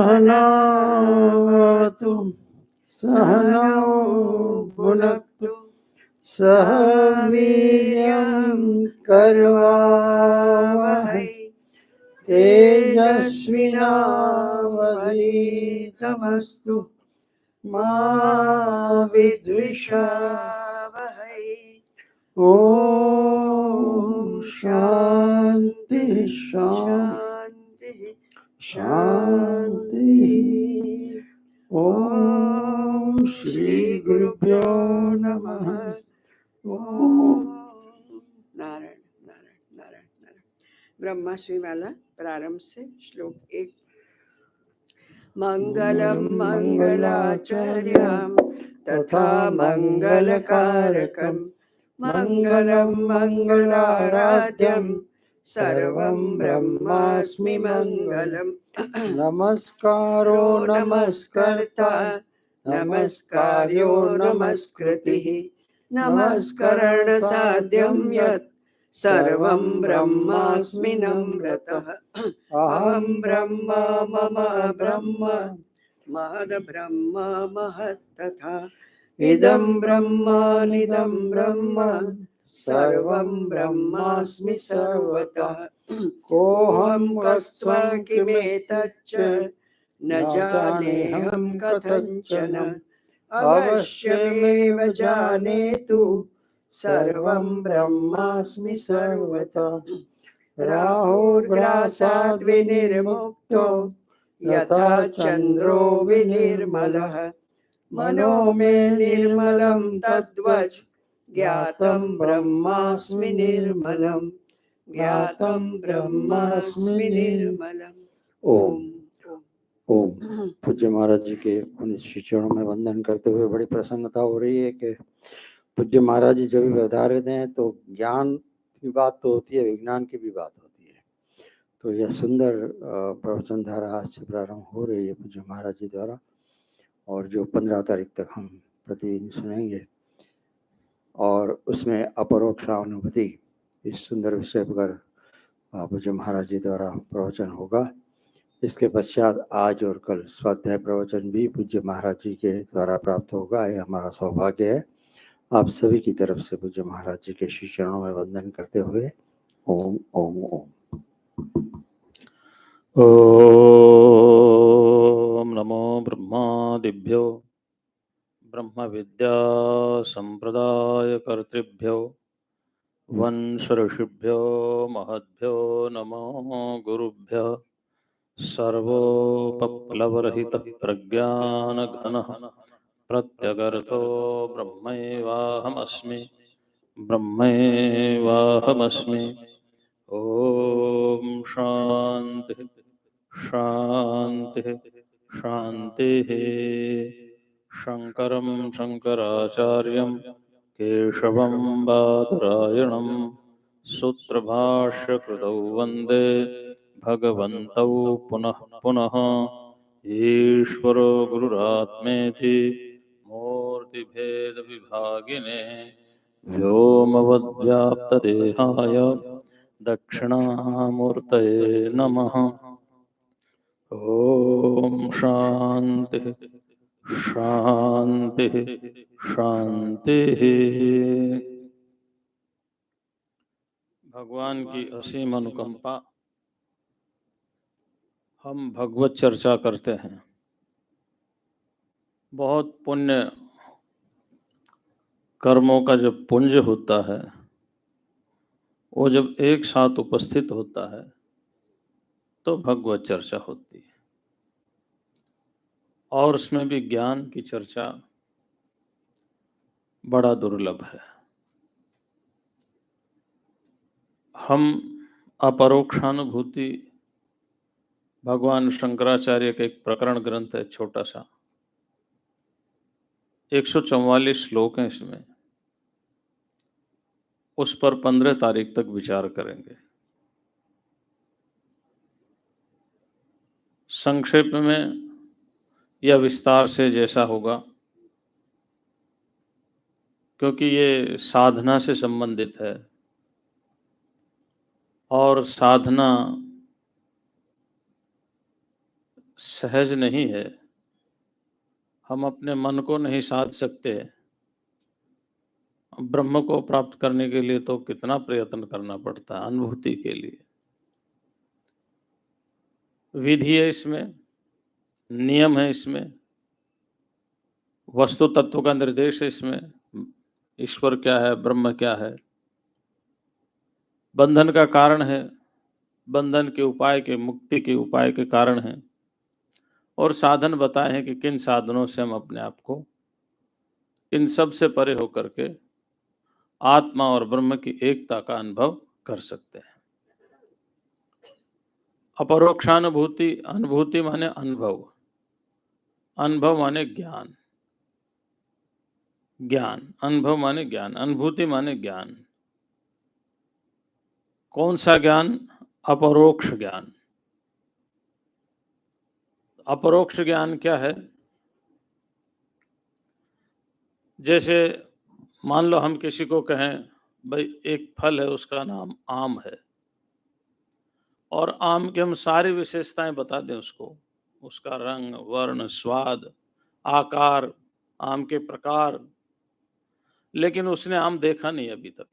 सहनावतु सहनौ भुनक्तु सह वीर्यं करवावहै तेजस्विनावधीतमस्तु मा विद्विषावहै। ॐ शान्ति शान्ति शान्ति। ॐ श्री गुरुभ्यो नमः। ॐ नारायण नारायण नारायण नारायण। ब्रह्माश्री वाला प्रारंभ से श्लोक 1। मंगलम मंगलाचर्यम तथा मंगलकारकम मंगलम मंगलाराध्यम सर्वं ब्रह्मास्मि मंगलम। नमस्कारो नमस्कर्ता नमस्कार्यो नमस्कृतिः नमस्करण साध्यं यत् सर्वं ब्रह्मास्मि नम्रतः। अहं ब्रह्म मम ब्रह्म महद ब्रह्म महत्तथा इदं ब्रह्म निदं ब्रह्म सर्वं ब्रह्मास्मि सर्वतः। कोऽहं कस्त्वं किमेतच्च न जानेऽहं कथञ्चन अवश्यमेव जानेतु सर्वं ब्रह्मास्मि सर्वतः। राहुर्ग्रासाद् विनिर्मुक्तो यथा चन्द्रो विनिर्मलः मनो मे निर्मलं तद्वच् ज्ञातं ब्रह्मास्मि निर्मलं ज्ञातं ब्रह्मास्मि निर्मलम्। ओम ओम। पूज्य महाराज जी के उन चरणों में वंदन करते हुए बड़ी प्रसन्नता हो रही है कि पूज्य महाराज जी जब भी बता हैं तो ज्ञान की बात तो होती है, विज्ञान की भी बात होती है। तो यह सुंदर प्रवचन धारा आज से प्रारंभ हो रही है पूज्य महाराज जी द्वारा, और जो 15 तारीख तक हम प्रतिदिन सुनेंगे, और उसमें अपरोक्षानुभूति इस सुंदर विषय पर पूज्य महाराज जी द्वारा प्रवचन होगा। इसके पश्चात आज और कल स्वाध्याय प्रवचन भी पूज्य महाराज जी के द्वारा प्राप्त होगा। यह हमारा सौभाग्य है। आप सभी की तरफ से पूज्य महाराज जी के श्री चरणों में वंदन करते हुए ओम ओम ओम। ओम नमो ब्रह्मादिभ्यो ब्रह्म विद्या संप्रदाय कर्तृभ्यो वंश ऋषिभ्यो महद्भ्यो नमो गुरुभ्यो सर्वोपप्लवरहितः प्रज्ञानघनः प्रत्यगर्थो ब्रह्मैवाहमस्मि ब्रह्मैवाहमस्मि। ओम शांति शांति शांतिः। शंकरं शंकराचार्यं केशवं बादरायणं सूत्रभाष्यकृतौ वन्दे भगवन्तौ पुनः पुनः। ईश्वरो गुरुरात्मेति मूर्तिभेदविभागिने व्योमवद्व्याप्तदेहाय दक्षिणामूर्तये नमः। ओम शांति शांति शांति। भगवान की असीम अनुकंपा। हम भगवत चर्चा करते हैं। बहुत पुण्य कर्मों का जब पुंज होता है, वो जब एक साथ उपस्थित होता है तो भगवत चर्चा होती है। और उसमें भी ज्ञान की चर्चा बड़ा दुर्लभ है। हम अपरोक्षानुभूति, भगवान शंकराचार्य का एक प्रकरण ग्रंथ है छोटा सा, 144 श्लोक हैं इसमें, उस पर 15 तारीख तक विचार करेंगे। संक्षेप में या विस्तार से जैसा होगा, क्योंकि ये साधना से संबंधित है और साधना सहज नहीं है। हम अपने मन को नहीं साध सकते। ब्रह्म को प्राप्त करने के लिए तो कितना प्रयत्न करना पड़ता है, अनुभूति के लिए। विधि है इसमें, नियम है इसमें, वस्तु तत्व का निर्देश है इसमें। ईश्वर क्या है, ब्रह्म क्या है, बंधन का कारण है, बंधन के उपाय के, मुक्ति के उपाय के कारण है, और साधन बताए हैं कि किन साधनों से हम अपने आप को इन सब से परे होकर के आत्मा और ब्रह्म की एकता का अनुभव कर सकते हैं। अपरोक्षानुभूति, अनुभूति माने अनुभव, अनुभव माने ज्ञान, ज्ञान, अनुभव माने ज्ञान, अनुभूति माने ज्ञान। कौन सा ज्ञान? अपरोक्ष ज्ञान। अपरोक्ष ज्ञान क्या है? जैसे मान लो हम किसी को कहें भाई एक फल है, उसका नाम आम है, और आम की हम सारी विशेषताएं बता दें उसको, उसका रंग, वर्ण, स्वाद, आकार, आम के प्रकार, लेकिन उसने आम देखा नहीं अभी तक।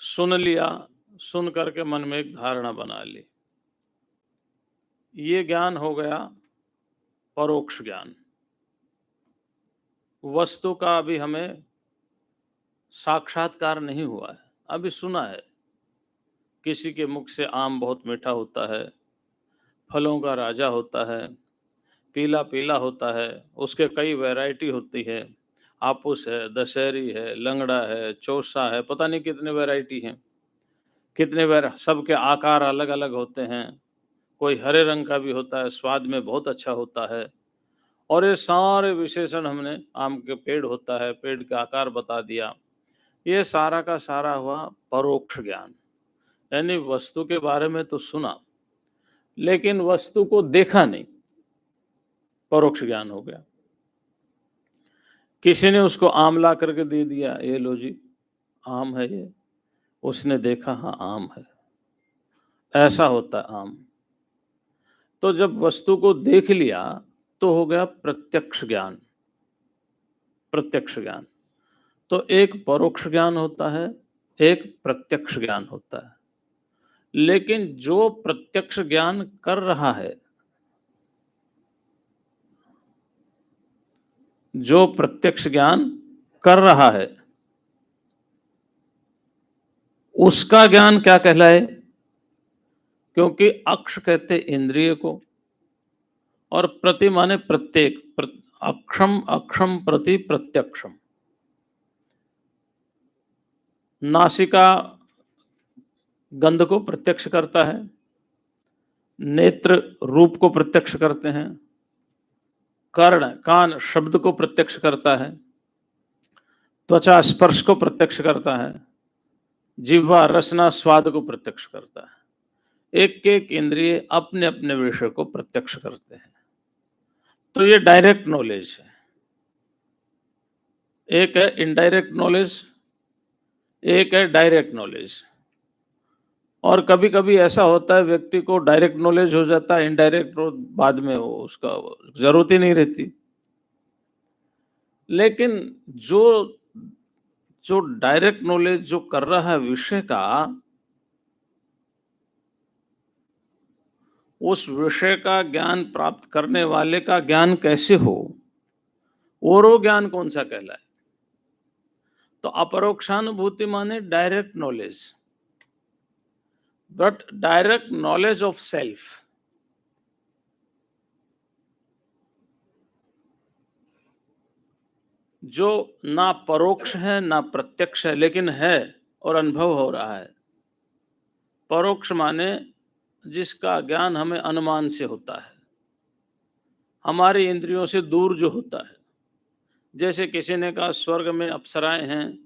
सुन लिया, सुन करके मन में एक धारणा बना ली, ये ज्ञान हो गया परोक्ष ज्ञान। वस्तु का अभी हमें साक्षात्कार नहीं हुआ है, अभी सुना है, किसी के मुख से आम बहुत मीठा होता है, फलों का राजा होता है, पीला पीला होता है, उसके कई वैरायटी होती है, आपूस है, दशहरी है, लंगड़ा है, चौसा है, पता नहीं कितने वैरायटी हैं, कितने सबके आकार अलग अलग होते हैं, कोई हरे रंग का भी होता है, स्वाद में बहुत अच्छा होता है। और ये सारे विशेषण हमने, आम के पेड़ होता है, पेड़ का आकार बता दिया, ये सारा का सारा हुआ परोक्ष ज्ञान। यानी वस्तु के बारे में तो सुना, लेकिन वस्तु को देखा नहीं, परोक्ष ज्ञान हो गया। किसी ने उसको आम ला करके दे दिया, ये लो जी आम है ये, उसने देखा हाँ आम है, ऐसा होता है आम। तो जब वस्तु को देख लिया तो हो गया प्रत्यक्ष ज्ञान। प्रत्यक्ष ज्ञान तो एक परोक्ष ज्ञान होता है, एक प्रत्यक्ष ज्ञान होता है। लेकिन जो प्रत्यक्ष ज्ञान कर रहा है, जो प्रत्यक्ष ज्ञान कर रहा है, उसका ज्ञान क्या कहलाए? क्योंकि अक्ष कहते इंद्रिय को, और प्रति माने प्रत्येक, अक्षम अक्षम प्रति प्रत्यक्षम। नासिका गंध को प्रत्यक्ष करता है, नेत्र रूप को प्रत्यक्ष करते हैं, कर्ण कान शब्द को प्रत्यक्ष करता है, त्वचा स्पर्श को प्रत्यक्ष करता है, जिह्वा रसना स्वाद को प्रत्यक्ष करता है। एक एक इंद्रिय अपने अपने विषय को प्रत्यक्ष करते हैं। तो ये डायरेक्ट नॉलेज है। एक है इनडायरेक्ट नॉलेज, एक है डायरेक्ट नॉलेज। और कभी कभी ऐसा होता है व्यक्ति को डायरेक्ट नॉलेज हो जाता है, इनडायरेक्ट बाद में वो उसका जरूरत ही नहीं रहती। लेकिन जो जो डायरेक्ट नॉलेज जो कर रहा है विषय का, उस विषय का ज्ञान प्राप्त करने वाले का ज्ञान कैसे हो, और वो ज्ञान कौन सा कहलाए? तो अपरोक्षानुभूति माने direct knowledge, but direct knowledge of self. जो ना परोक्ष है ना प्रत्यक्ष है, लेकिन है और अनुभव हो रहा है। परोक्ष माने जिसका ज्ञान हमें अनुमान से होता है, हमारी इंद्रियों से दूर जो होता है। जैसे किसी ने कहा स्वर्ग में अप्सराएं हैं,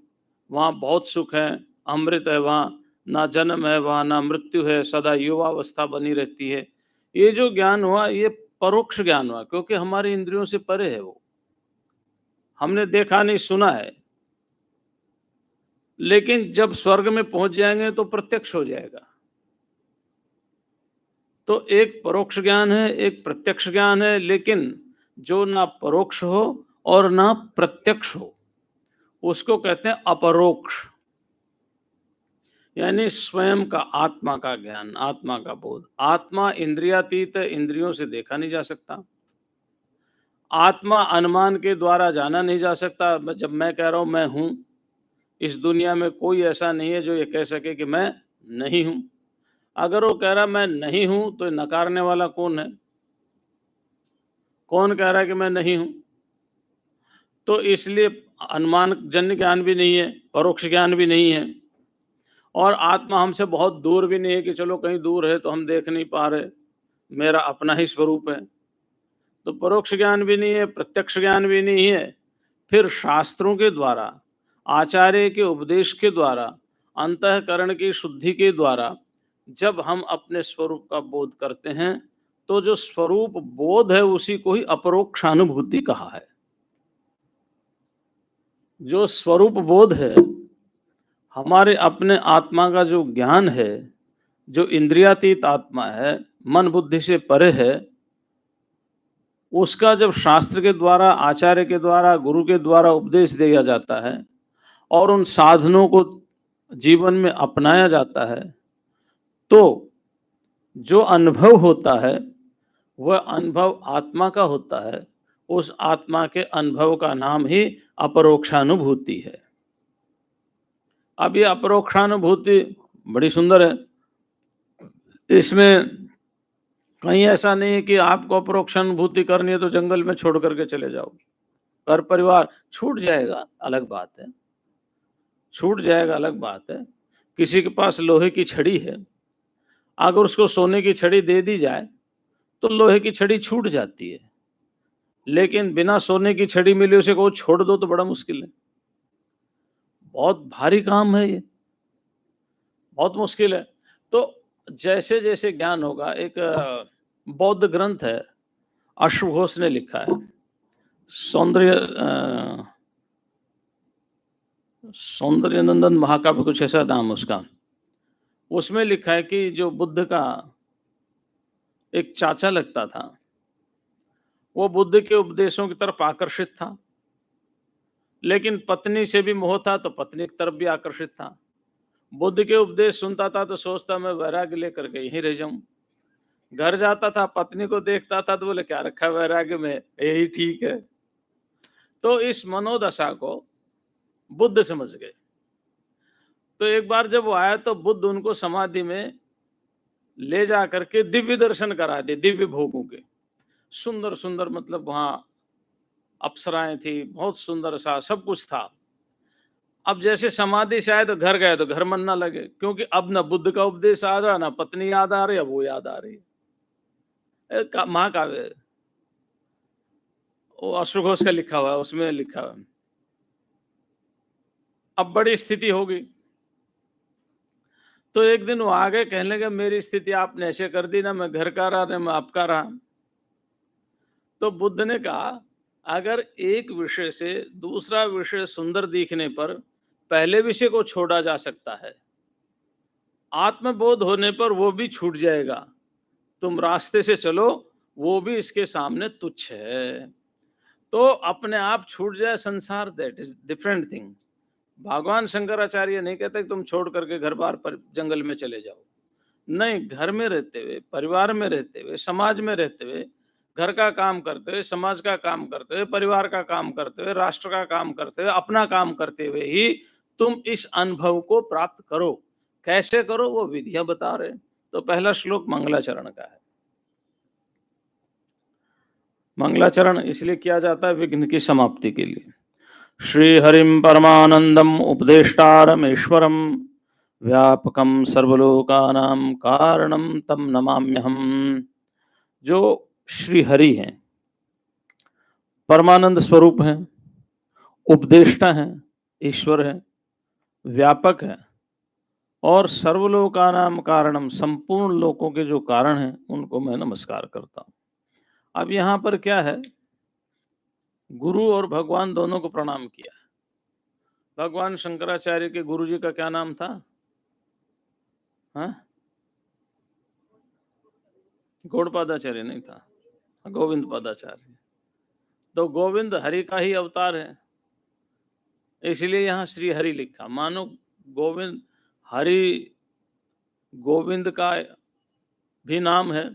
वहाँ बहुत सुख है, अमृत है, वहाँ ना जन्म है, वहाँ ना मृत्यु है, सदा युवावस्था बनी रहती है। ये जो ज्ञान हुआ ये परोक्ष ज्ञान हुआ, क्योंकि हमारी इंद्रियों से परे है वो, हमने देखा नहीं सुना है। लेकिन जब स्वर्ग में पहुंच जाएंगे तो प्रत्यक्ष हो जाएगा। तो एक परोक्ष ज्ञान है, एक प्रत्यक्ष ज्ञान है, लेकिन जो ना परोक्ष हो और ना प्रत्यक्ष हो, उसको कहते हैं अपरोक्ष। यानी स्वयं का, आत्मा का ज्ञान, आत्मा का बोध। आत्मा इंद्रियातीत है, इंद्रियों से देखा नहीं जा सकता। आत्मा अनुमान के द्वारा जाना नहीं जा सकता। जब मैं कह रहा हूं मैं हूं, इस दुनिया में कोई ऐसा नहीं है जो ये कह सके कि मैं नहीं हूं। अगर वो कह रहा मैं नहीं हूं, तो नकारने वाला कौन है? कौन कह रहा है कि मैं नहीं हूं? तो इसलिए अनुमान जन्य ज्ञान भी नहीं है, परोक्ष ज्ञान भी नहीं है, और आत्मा हमसे बहुत दूर भी नहीं है कि चलो कहीं दूर है तो हम देख नहीं पा रहे, मेरा अपना ही स्वरूप है। तो परोक्ष ज्ञान भी नहीं है, प्रत्यक्ष ज्ञान भी नहीं है। फिर शास्त्रों के द्वारा, आचार्य के उपदेश के द्वारा, अंतःकरण की शुद्धि के द्वारा जब हम अपने स्वरूप का बोध करते हैं, तो जो स्वरूप बोध है उसी को ही अपरोक्षानुभूति कहा है। जो स्वरूप बोध है, हमारे अपने आत्मा का जो ज्ञान है, जो इंद्रियातीत आत्मा है, मन बुद्धि से परे है, उसका जब शास्त्र के द्वारा, आचार्य के द्वारा, गुरु के द्वारा उपदेश दिया जाता है और उन साधनों को जीवन में अपनाया जाता है, तो जो अनुभव होता है वह अनुभव आत्मा का होता है। उस आत्मा के अनुभव का नाम ही अपरोक्षानुभूति है। अब ये अपरोक्षानुभूति बड़ी सुंदर है। इसमें कहीं ऐसा नहीं है कि आपको अपरोक्षानुभूति करनी है तो जंगल में छोड़ करके चले जाओ, घर परिवार छूट जाएगा, अलग बात है, छूट जाएगा, अलग बात है। किसी के पास लोहे की छड़ी है, अगर उसको सोने की छड़ी दे दी जाए तो लोहे की छड़ी छूट जाती है, लेकिन बिना सोने की छड़ी मिली उसे को छोड़ दो तो बड़ा मुश्किल है। बहुत भारी काम है ये, बहुत मुश्किल है। तो जैसे जैसे ज्ञान होगा, एक बौद्ध ग्रंथ है, अश्वघोष ने लिखा है, सौंदर्य नंदन महाकाव्य, कुछ ऐसा नाम उसका। उसमें लिखा है कि जो बुद्ध का एक चाचा लगता था, वो बुद्ध के उपदेशों की तरफ आकर्षित था, लेकिन पत्नी से भी मोह था तो पत्नी की तरफ भी आकर्षित था। बुद्ध के उपदेश सुनता था तो सोचता मैं वैराग्य लेकर के यहीं रह जाऊं। घर जाता था, पत्नी को देखता था तो बोले क्या रखा है वैराग्य में, यही ठीक है। तो इस मनोदशा को बुद्ध समझ गए। तो एक बार जब वो आया तो बुद्ध उनको समाधि में ले जा करके दिव्य दर्शन करा दे, दिव्य भोगों के। सुंदर सुंदर, मतलब वहां अप्सराएं थी, बहुत सुंदर सा सब कुछ था। अब जैसे समाधि से आए तो घर गए तो घर मन ना लगे, क्योंकि अब ना बुद्ध का उपदेश आ रहा, ना पत्नी याद आ रही, अब वो याद आ रही। महाकाव्य है, वो अश्वघोष का लिखा हुआ है, उसमें लिखा हुआ है। अब बड़ी स्थिति होगी, तो एक दिन वो आ गए, कहने लगे मेरी स्थिति आपने ऐसे कर दी ना, मैं घर का रहा ना मैं आपका रहा। तो बुद्ध ने कहा अगर एक विषय से दूसरा विषय सुंदर दिखने पर पहले विषय को छोड़ा जा सकता है, आत्मबोध होने पर वो भी छूट जाएगा। तुम रास्ते से चलो, वो भी इसके सामने तुच्छ है। तो अपने आप छूट जाए संसार, दैट इज डिफरेंट थिंग। भगवान शंकराचार्य नहीं कहते कि तुम छोड़ करके घर बार पर जंगल में चले जाओ। नहीं, घर में रहते हुए, परिवार में रहते हुए, समाज में रहते हुए, घर का काम करते हुए, समाज का काम करते हुए, परिवार का काम करते हुए, राष्ट्र का काम करते हुए, अपना काम करते हुए ही तुम इस अनुभव को प्राप्त करो। कैसे करो वो विधियां बता रहे। तो पहला श्लोक मंगलाचरण का है। मंगलाचरण इसलिए किया जाता है विघ्न की समाप्ति के लिए। श्री हरिम परमानंदम उपदेष्टारमेश्वरम व्यापकम सर्वलोकानां कारणम तम नमाम्यहम। जो श्री हरि हैं, परमानंद स्वरूप हैं, उपदेष्टा हैं, ईश्वर हैं, व्यापक हैं, और सर्वलोकानां कारणम, संपूर्ण लोकों के जो कारण हैं उनको मैं नमस्कार करता हूं। अब यहां पर क्या है, गुरु और भगवान दोनों को प्रणाम किया। भगवान शंकराचार्य के गुरु जी का क्या नाम था? हाँ, गौड़ पादाचार्य नहीं था, गोविंद पादाचार्य। तो गोविंद हरि का ही अवतार है, इसलिए यहाँ श्री हरि लिखा। मानो गोविंद, हरि गोविंद का भी नाम है,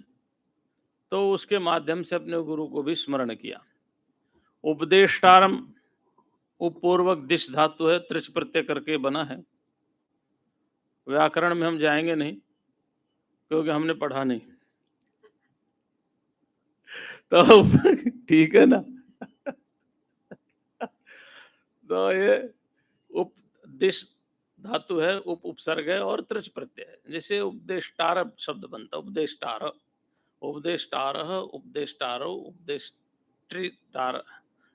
तो उसके माध्यम से अपने गुरु को भी स्मरण किया। उपदेष्टारम, उपपूर्वक दिश धातु है, त्रिच प्रत्यय करके बना है। व्याकरण में हम जाएंगे नहीं क्योंकि हमने पढ़ा नहीं, तो ठीक है ना। तो ये उपदिश धातु है, उपसर्ग है और त्रिच प्रत्यय है। जैसे उपदेष्टार शब्द बनता है, उपदेष्टार, उपदेष्टार, उपदेष्टारो, उपदेष्टार,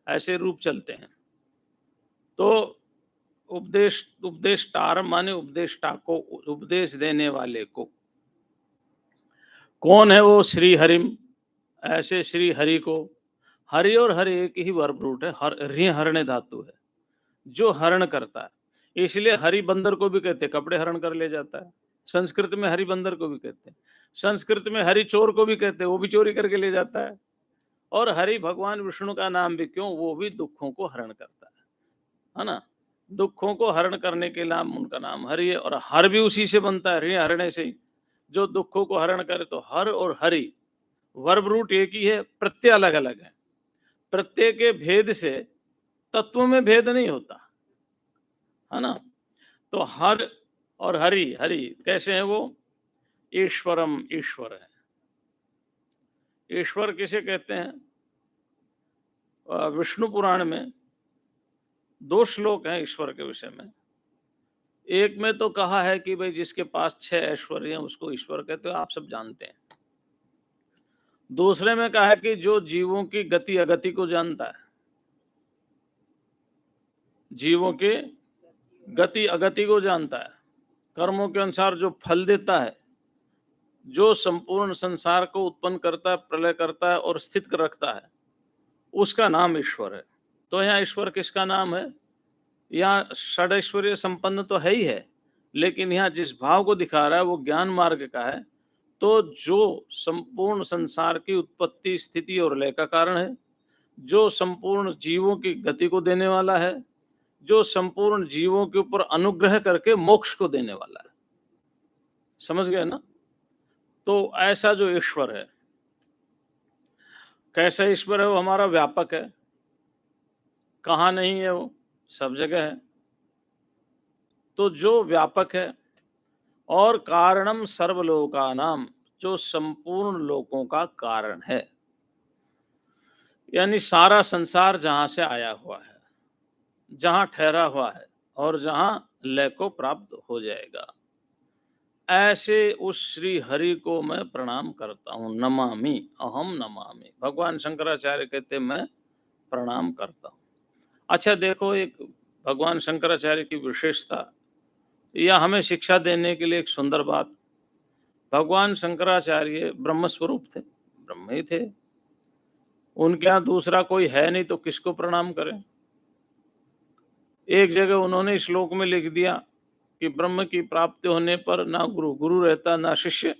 ऐसे रूप चलते हैं। तो उपदेष्टार माने उपदेष्टा को, उपदेश देने वाले को। कौन है वो? श्री हरिम, ऐसे श्री हरि को। हरि और हरि एक ही वर्ब रूट है, हरणे धातु है, जो हरण करता है। इसलिए हरि बंदर को भी कहते हैं, कपड़े हरण कर ले जाता है। संस्कृत में हरि बंदर को भी कहते हैं, संस्कृत में हरि चोर को भी कहते हैं, वो भी चोरी करके ले जाता है। और हरि भगवान विष्णु का नाम भी क्यों? वो भी दुखों को हरण करता है ना। दुखों को हरण करने के नाम उनका नाम हरि है, और हर भी उसी से बनता है, हरणे से ही। जो दुखों को हरण करे, तो हर और हरि वर्ब रूट एक ही है, प्रत्यय अलग अलग है। प्रत्यय के भेद से तत्व में भेद नहीं होता है ना। तो हर और हरि, हरि कैसे हैं वो? ईश्वरम, ईश्वर है। ईश्वर किसे कहते हैं? विष्णु पुराण में 2 श्लोक हैं ईश्वर के विषय में। एक में तो कहा है कि भाई जिसके पास 6 ऐश्वर्य हैं उसको ईश्वर कहते हो, आप सब जानते हैं। दूसरे में कहा है कि जो जीवों की गति अगति को जानता है, जीवों के गति अगति को जानता है, कर्मों के अनुसार जो फल देता है, जो संपूर्ण संसार को उत्पन्न करता है, प्रलय करता है और स्थित कर रखता है, उसका नाम ईश्वर है। तो यहाँ ईश्वर किसका नाम है? यहाँ षडैश्वर्य संपन्न तो है ही है, लेकिन यहाँ जिस भाव को दिखा रहा है वो ज्ञान मार्ग का है। तो जो संपूर्ण संसार की उत्पत्ति, स्थिति और लय का कारण है, जो संपूर्ण जीवों की गति को देने वाला है, जो संपूर्ण जीवों के ऊपर अनुग्रह करके मोक्ष को देने वाला है। समझ गए ना? तो ऐसा जो ईश्वर है, कैसा ईश्वर है? वो हमारा व्यापक है। कहाँ नहीं है? वो सब जगह है। तो जो व्यापक है, और कारणम सर्वलोकानाम, जो संपूर्ण लोकों का कारण है, यानी सारा संसार जहां से आया हुआ है, जहां ठहरा हुआ है और जहां लय को प्राप्त हो जाएगा, ऐसे उस श्री हरि को मैं प्रणाम करता हूं। नमामि, अहम नमामि। भगवान शंकराचार्य कहते मैं प्रणाम करता हूं। अच्छा देखो, एक भगवान शंकराचार्य की विशेषता, या हमें शिक्षा देने के लिए एक सुंदर बात। भगवान शंकराचार्य ब्रह्म स्वरूप थे, ब्रह्म ही थे। उनके यहाँ दूसरा कोई है नहीं, तो किसको प्रणाम करें? एक जगह उन्होंने श्लोक में लिख दिया कि ब्रह्म की प्राप्ति होने पर ना गुरु गुरु रहता, ना शिष्य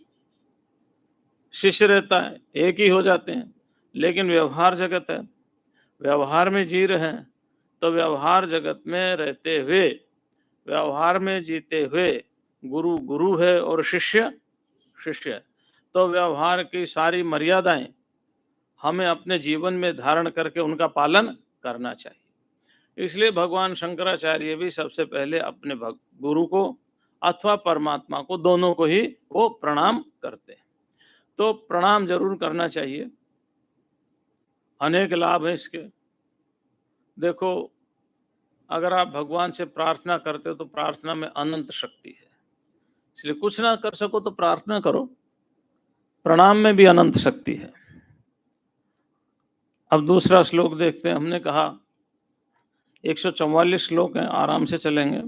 शिष्य रहता है, एक ही हो जाते हैं। लेकिन व्यवहार जगत है, व्यवहार में जी रहे हैं, तो व्यवहार जगत में रहते हुए, व्यवहार में जीते हुए गुरु गुरु है और शिष्य शिष्य है। तो व्यवहार की सारी मर्यादाएं हमें अपने जीवन में धारण करके उनका पालन करना चाहिए। इसलिए भगवान शंकराचार्य भी सबसे पहले अपने गुरु को अथवा परमात्मा को, दोनों को ही वो प्रणाम करते हैं। तो प्रणाम जरूर करना चाहिए, अनेक लाभ है इसके। देखो, अगर आप भगवान से प्रार्थना करते हो तो प्रार्थना में अनंत शक्ति है, इसलिए कुछ ना कर सको तो प्रार्थना करो, प्रणाम में भी अनंत शक्ति है। अब दूसरा श्लोक देखते हैं। हमने कहा 144 श्लोक हैं, आराम से चलेंगे।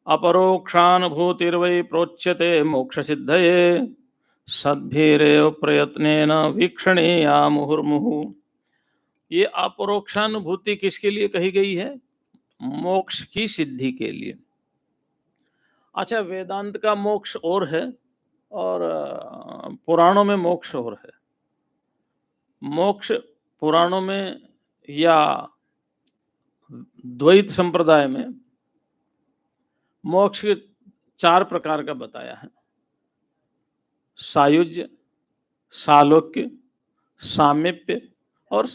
अपरोक्षानुभूतिर्वै प्रोच्यते मोक्ष सिद्धये सद्भिरेव प्रयत्नेन वीक्षणीया मुहुर्मुहु। ये अपरोक्षानुभूति किसके लिए कही गई है? मोक्ष की सिद्धि के लिए। अच्छा, वेदांत का मोक्ष और है और पुराणों में मोक्ष और है। मोक्ष पुराणों में या द्वैत संप्रदाय में मोक्ष के 4 प्रकार का बताया है। सायुज्य, सालोक्य, सामीप्य और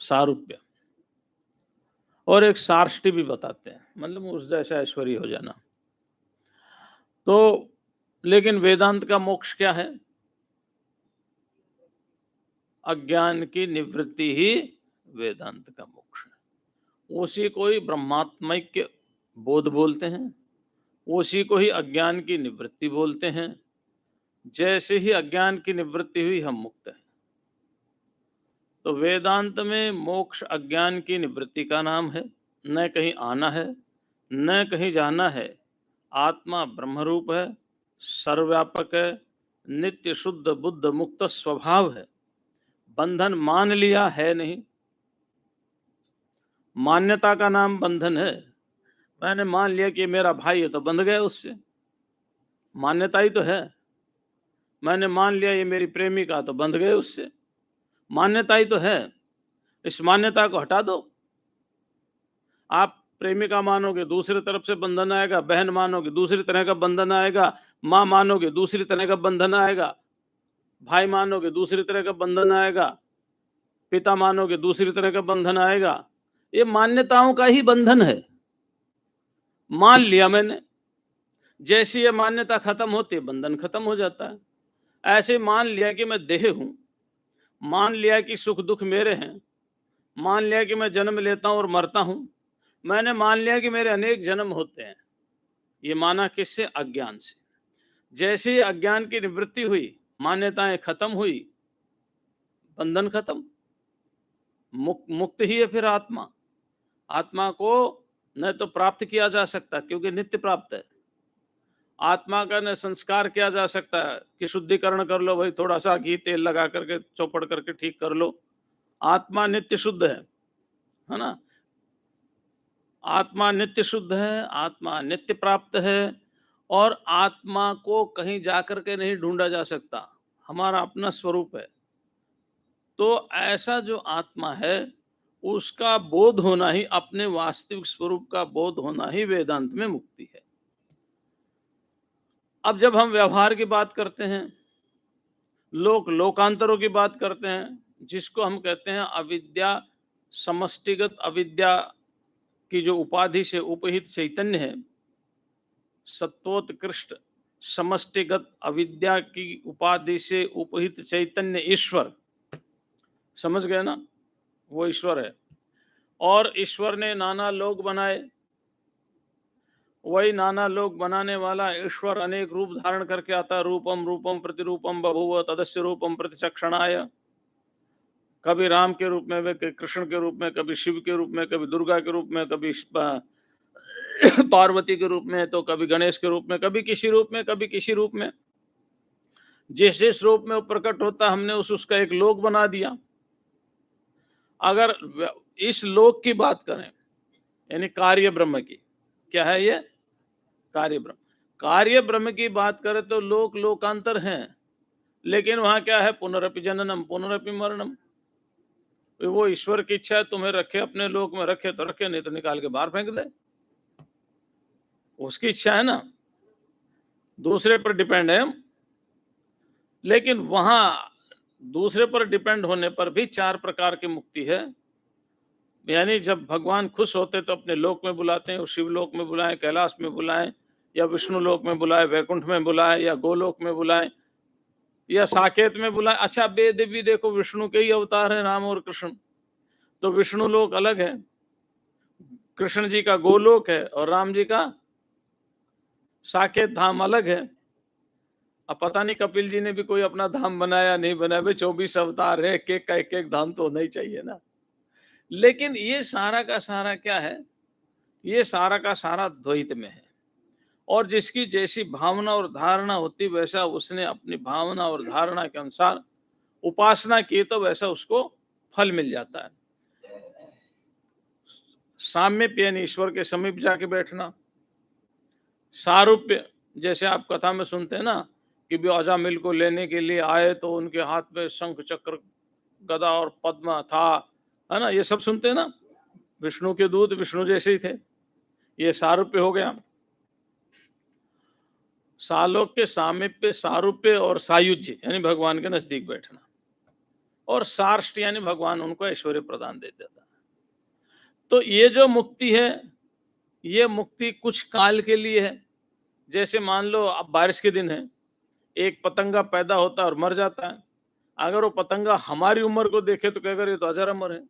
सारूप्य, और एक सार्ष्टि भी बताते हैं, मतलब उस जैसा ऐश्वर्य हो जाना। तो लेकिन वेदांत का मोक्ष क्या है? अज्ञान की निवृत्ति ही वेदांत का मोक्ष है। उसी को ही ब्रह्मात्मैक्य बोध बोलते हैं, उसी को ही अज्ञान की निवृत्ति बोलते हैं। जैसे ही अज्ञान की निवृत्ति हुई हम मुक्त हैं। तो वेदांत में मोक्ष अज्ञान की निवृत्ति का नाम है। न कहीं आना है, न कहीं जाना है। आत्मा ब्रह्मरूप है, सर्वव्यापक है, नित्य शुद्ध बुद्ध मुक्त स्वभाव है। बंधन मान लिया है नहीं। मान्यता का नाम बंधन है। मैंने मान लिया कि मेरा भाई है तो बंध गया उससे, मान्यता ही तो है। मैंने मान लिया ये मेरी प्रेमिका तो बंध गए उससे, मान्यता ही तो है। इस मान्यता को हटा दो। आप प्रेमिका मानोगे दूसरी तरफ से बंधन आएगा, बहन मानोगे दूसरी तरह का बंधन आएगा, माँ मानोगे दूसरी तरह का बंधन आएगा, भाई मानोगे दूसरी तरह का बंधन आएगा, पिता मानोगे दूसरी तरह का बंधन आएगा। ये मान्यताओं का ही बंधन है। मान लिया मैंने, जैसी ये मान्यता खत्म होती है बंधन खत्म हो जाता है। ऐसे मान लिया कि मैं देह हूं, मान लिया कि सुख दुख मेरे हैं, मान लिया कि मैं जन्म लेता हूं और मरता हूं, मैंने मान लिया कि मेरे अनेक जन्म होते हैं। ये माना किससे? अज्ञान से। जैसे ही अज्ञान की निवृत्ति हुई, मान्यताएं खत्म हुई, बंधन खत्म, मुक्त ही है फिर आत्मा। आत्मा को न तो प्राप्त किया जा सकता क्योंकि नित्य प्राप्त है। आत्मा का न संस्कार किया जा सकता है कि शुद्धिकरण कर लो भाई, थोड़ा सा घी तेल लगा करके चौपड़ करके ठीक कर लो। आत्मा नित्य शुद्ध है ना? आत्मा नित्य शुद्ध है, आत्मा नित्य प्राप्त है, और आत्मा को कहीं जाकर के नहीं ढूंढा जा सकता, हमारा अपना स्वरूप है। तो ऐसा जो आत्मा है उसका बोध होना ही, अपने वास्तविक स्वरूप का बोध होना ही वेदांत में मुक्ति है। अब जब हम व्यवहार की बात करते हैं, लोकांतरों की बात करते हैं, जिसको हम कहते हैं अविद्या, समष्टिगत अविद्या की जो उपाधि से उपहित चैतन्य है, सत्वोत्कृष्ट समष्टिगत अविद्या की उपाधि से उपहित चैतन्य ईश्वर, समझ गए ना? वो ईश्वर है। और ईश्वर ने नाना लोक बनाए, वही नाना लोक बनाने वाला ईश्वर अनेक रूप धारण करके आता। रूपम रूपम प्रतिरूपम बभूव तदस्य रूपम प्रतिचक्षणाय। कभी राम के रूप में, कृष्ण के रूप में, कभी शिव के रूप में, कभी दुर्गा के रूप में, कभी पार्वती के रूप में, तो कभी गणेश के रूप में, कभी किसी रूप में, कभी किसी रूप में। जिस जिस रूप में वो प्रकट होता, हमने उसका एक लोक बना दिया। अगर इस लोक की बात करें, यानी कार्य ब्रह्म की, क्या है ये? कार्य ब्रह्म। कार्य ब्रह्म की बात करें तो लोकांतर हैं, लेकिन वहां क्या है? पुनरपि जननम पुनरपि मरणम। वो ईश्वर की इच्छा है तुम्हें रखे अपने लोक में, रखे तो रखे, नहीं तो निकाल के बाहर फेंक दे। उसकी इच्छा है ना, दूसरे पर डिपेंड है। लेकिन वहां दूसरे पर डिपेंड होने पर भी 4 प्रकार की मुक्ति है। यानी जब भगवान खुश होते तो अपने लोक में बुलाते हैं, शिव लोक में बुलाएं, कैलाश में बुलाएं, या विष्णु लोक में बुलाएं, वैकुंठ में बुलाएं, या गोलोक में बुलाएं, या साकेत में बुलाएं। अच्छा, वेद भी देखो विष्णु के ही अवतार है, राम और कृष्ण। तो विष्णु लोक अलग है, कृष्ण जी का गोलोक है, और राम जी का साकेत धाम अलग है। अब पता नहीं कपिल जी ने भी कोई अपना धाम बनाया नहीं बनाया, भाई 24 अवतार है, एक एक का एक एक धाम तो होना ही चाहिए ना। लेकिन ये सारा का सारा क्या है? ये सारा का सारा द्वैत में है, और जिसकी जैसी भावना और धारणा होती वैसा उसने अपनी भावना और धारणा के अनुसार उपासना की तो वैसा उसको फल मिल जाता है। साम्य यानी ईश्वर के समीप जाके बैठना, सारूप्य जैसे आप कथा में सुनते हैं ना कि भी अजामिल को लेने के लिए आए तो उनके हाथ में शंख चक्र गदा और पद्म था, है ना, ये सब सुनते हैं ना। विष्णु के दूत विष्णु जैसे ही थे। ये सारूप्य हो गया। सालोक के सामीप्य, सारूप्य और सायुज्य यानी भगवान के नजदीक बैठना, और सार्ष्ट यानी भगवान उनको ऐश्वर्य प्रदान दे देता है। तो ये जो मुक्ति है, ये मुक्ति कुछ काल के लिए है। जैसे मान लो अब बारिश के दिन है, एक पतंगा पैदा होता है और मर जाता है। अगर वो पतंगा हमारी उम्र को देखे तो कहेगा ये तो अजर अमर है।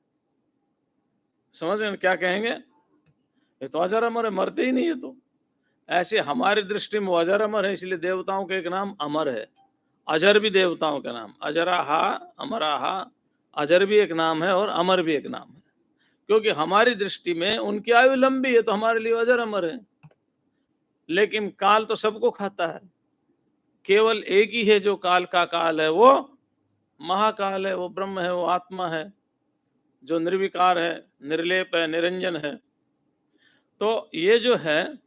समझ रहे हैं क्या कहेंगे? ये तो अजर अमर है, मरते ही नहीं है। तो ऐसे हमारी दृष्टि में वो अजर अमर है, इसलिए देवताओं का एक नाम अमर है। अजर भी देवताओं का नाम, अजराहा अमराहा, अजर भी एक नाम है और अमर भी एक नाम है। क्योंकि हमारी दृष्टि में उनकी आयु लंबी है तो हमारे लिए अजर अमर है। लेकिन काल तो सबको खाता है। केवल एक ही है जो काल का काल है, वो महाकाल है, वो ब्रह्म है, वो आत्मा है, जो निर्विकार है, निर्लेप है, निरंजन है। तो ये जो है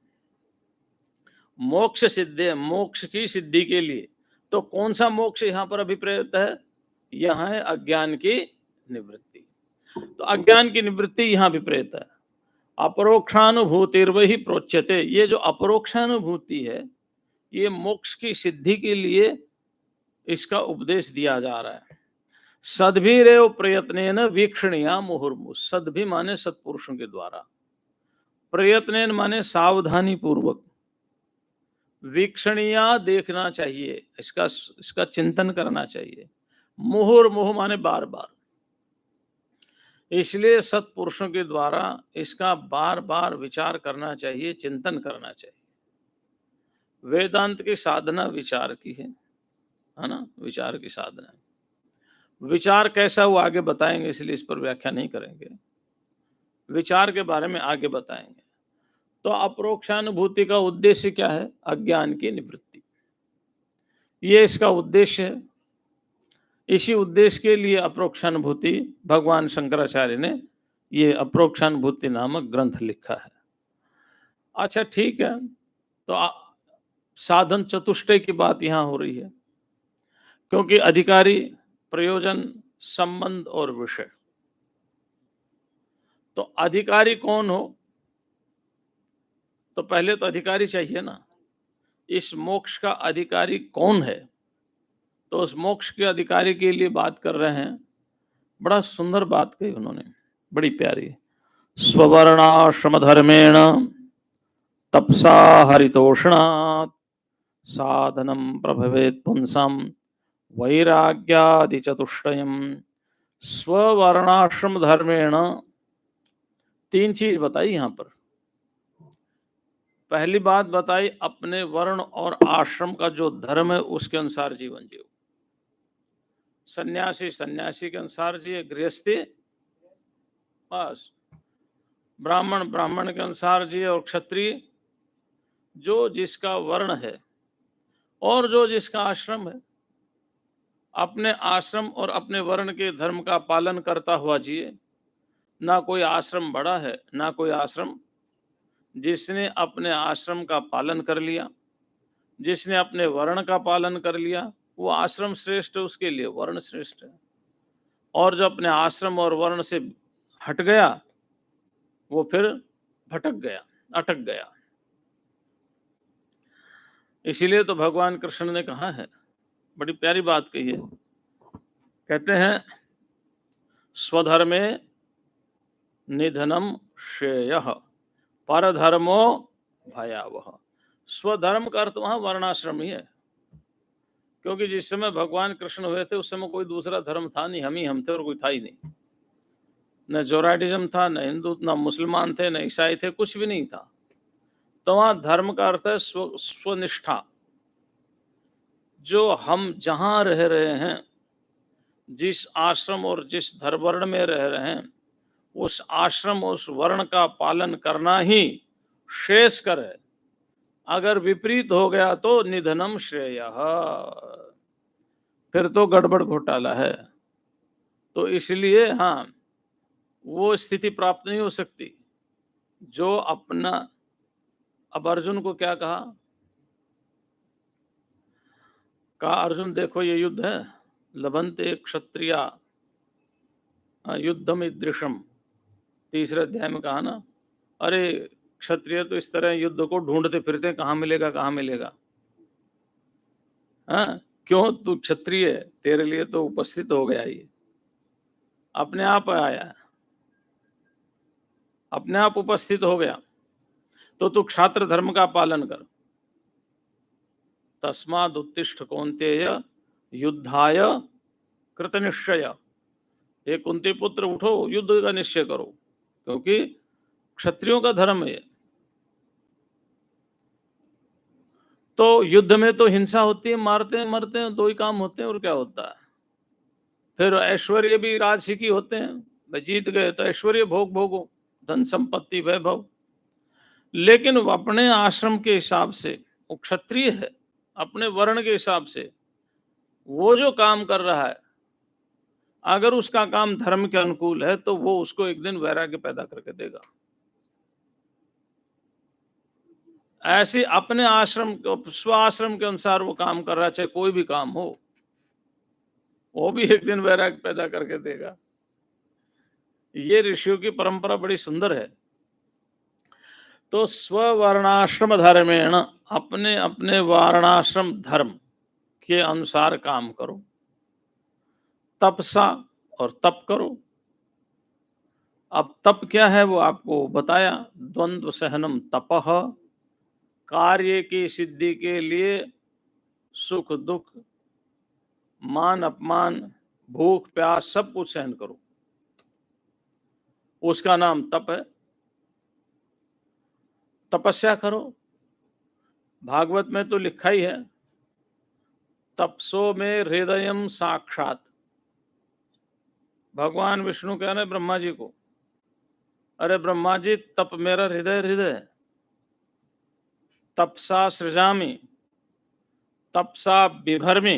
मोक्ष सिद्ध है, मोक्ष की सिद्धि के लिए। तो कौन सा मोक्ष यहाँ पर अभिप्रेत है? यहाँ है अज्ञान की निवृत्ति। तो अज्ञान की निवृत्ति यहाँ अभिप्रेत है। अपरोक्षानुभूतिर्वहि प्रोच्यते। ये जो अपरोक्षानुभूति है, ये मोक्ष की सिद्धि के लिए इसका उपदेश दिया जा रहा है। सद्भिरेव प्रयत्नेन वीक्षणीया मुहुर्मुहुः। सद्भि माने सत्पुरुषों के द्वारा, प्रयत्नेन माने सावधानी पूर्वक, वीक्षणीया देखना चाहिए, इसका चिंतन करना चाहिए। मुहुर्मुहुः माने बार बार। इसलिए सत्पुरुषों के द्वारा इसका बार बार विचार करना चाहिए, चिंतन करना चाहिए। वेदांत की साधना विचार की है ना, विचार की साधना। विचार कैसा वो आगे बताएंगे, इसलिए इस पर व्याख्या नहीं करेंगे। विचार के बारे में आगे बताएंगे। तो अपरोक्षानुभूति का उद्देश्य क्या है? अज्ञान की निवृत्ति, ये इसका उद्देश्य है। इसी उद्देश्य के लिए अपरोक्षानुभूति भगवान शंकराचार्य ने ये अपरोक्षानुभूति नामक ग्रंथ लिखा है। अच्छा ठीक है, तो साधन चतुष्टय की बात यहाँ हो रही है, क्योंकि अधिकारी, प्रयोजन, संबंध और विषय। तो अधिकारी कौन हो? तो पहले तो अधिकारी चाहिए ना। इस मोक्ष का अधिकारी कौन है? तो उस मोक्ष के अधिकारी के लिए बात कर रहे हैं। बड़ा सुंदर बात कही उन्होंने, बड़ी प्यारी। स्ववर्णाश्रम धर्मेण तपसा हरितोषणात् साधनम प्रभवेत् पुंसम वैराग्यादि चतुष्टयम्। स्ववर्णाश्रम धर्मेण, तीन चीज बताई यहां पर। पहली बात बताई अपने वर्ण और आश्रम का जो धर्म है उसके अनुसार जीवन जियो। सन्यासी सन्यासी के अनुसार जिए, गृहस्थी बस, ब्राह्मण ब्राह्मण के अनुसार जिए, और क्षत्रिय जो जिसका वर्ण है और जो जिसका आश्रम है, अपने आश्रम और अपने वर्ण के धर्म का पालन करता हुआ जिए। ना कोई आश्रम बड़ा है ना कोई आश्रम। जिसने अपने आश्रम का पालन कर लिया, जिसने अपने वर्ण का पालन कर लिया, वो आश्रम श्रेष्ठ है, उसके लिए वर्ण श्रेष्ठ है। और जो अपने आश्रम और वर्ण से हट गया वो फिर भटक गया, अटक गया। इसीलिए तो भगवान कृष्ण ने कहा है, बड़ी प्यारी बात कही है। कहते हैं स्वधर्मे निधनम श्रेयः परधर्मो भयावह। स्वधर्म का अर्थ वहां वर्णाश्रम ही है, क्योंकि जिस समय भगवान कृष्ण हुए थे उस समय कोई दूसरा धर्म था नहीं, हम थे और कोई था ही नहीं। न जोराइडिज्म था, न हिंदू, न मुसलमान थे, न ईसाई थे, कुछ भी नहीं था। तो वहां धर्म का अर्थ है स्वनिष्ठा। जो हम जहां रह रहे हैं, जिस आश्रम और जिस धर्मवर्ण में रह रहे हैं, उस आश्रम उस वर्ण का पालन करना ही श्रेयस्कर है। अगर विपरीत हो गया तो निधनम श्रेयः, फिर तो गड़बड़ घोटाला है। तो इसलिए हाँ, वो स्थिति प्राप्त नहीं हो सकती जो अपना। अब अर्जुन को क्या कहा? कहा अर्जुन देखो ये युद्ध है, लभन्ते क्षत्रिया युद्धम ईदृशम, तीसरे अध्याय में कहा ना, अरे क्षत्रिय तो इस तरह युद्ध को ढूंढते फिरते हैं, कहाँ मिलेगा कहाँ मिलेगा। हाँ, क्यों, तू क्षत्रिय है, तेरे लिए तो उपस्थित हो गया, ये अपने आप आया, अपने आप उपस्थित हो गया। तो तू क्षात्र धर्म का पालन कर। तस्माद उत्तिष्ठ कौन्तेय युद्धाय कृतनिश्चय, हे कुंती पुत्र उठो, युद्ध का निश्चय करो, क्योंकि क्षत्रियों का धर्म है। तो युद्ध में तो हिंसा होती है, मारते हैं मरते हैं, दो ही काम होते हैं, और क्या होता है। फिर ऐश्वर्य भी राजसिकी होते हैं, भाई जीत गए तो ऐश्वर्य भोग भोगो, धन संपत्ति वैभव। लेकिन वो अपने आश्रम के हिसाब से, वो क्षत्रिय है, अपने वर्ण के हिसाब से वो जो काम कर रहा है, अगर उसका काम धर्म के अनुकूल है तो वो उसको एक दिन वैराग्य पैदा करके देगा। ऐसे अपने आश्रम स्व आश्रम के अनुसार वो काम कर रहा है, चाहे कोई भी काम हो, वो भी एक दिन वैराग्य पैदा करके देगा। ये ऋषियों की परंपरा बड़ी सुंदर है। तो स्ववर्णाश्रम धर्मेण, अपने अपने वर्णाश्रम धर्म के अनुसार काम करो। तपसा, और तप करो। अब तप क्या है वो आपको बताया, द्वंद्व सहनम तपह, कार्य की सिद्धि के लिए सुख दुख, मान अपमान, भूख प्यास सब कुछ सहन करो, उसका नाम तप है। तपस्या करो, भागवत में तो लिखा ही है, तपसो में हृदयम साक्षात। भगवान विष्णु कह रहे ब्रह्मा जी को, अरे ब्रह्मा जी तप मेरा हृदय हृदय, तपसा सृजामि, तपसा बिभर्मि,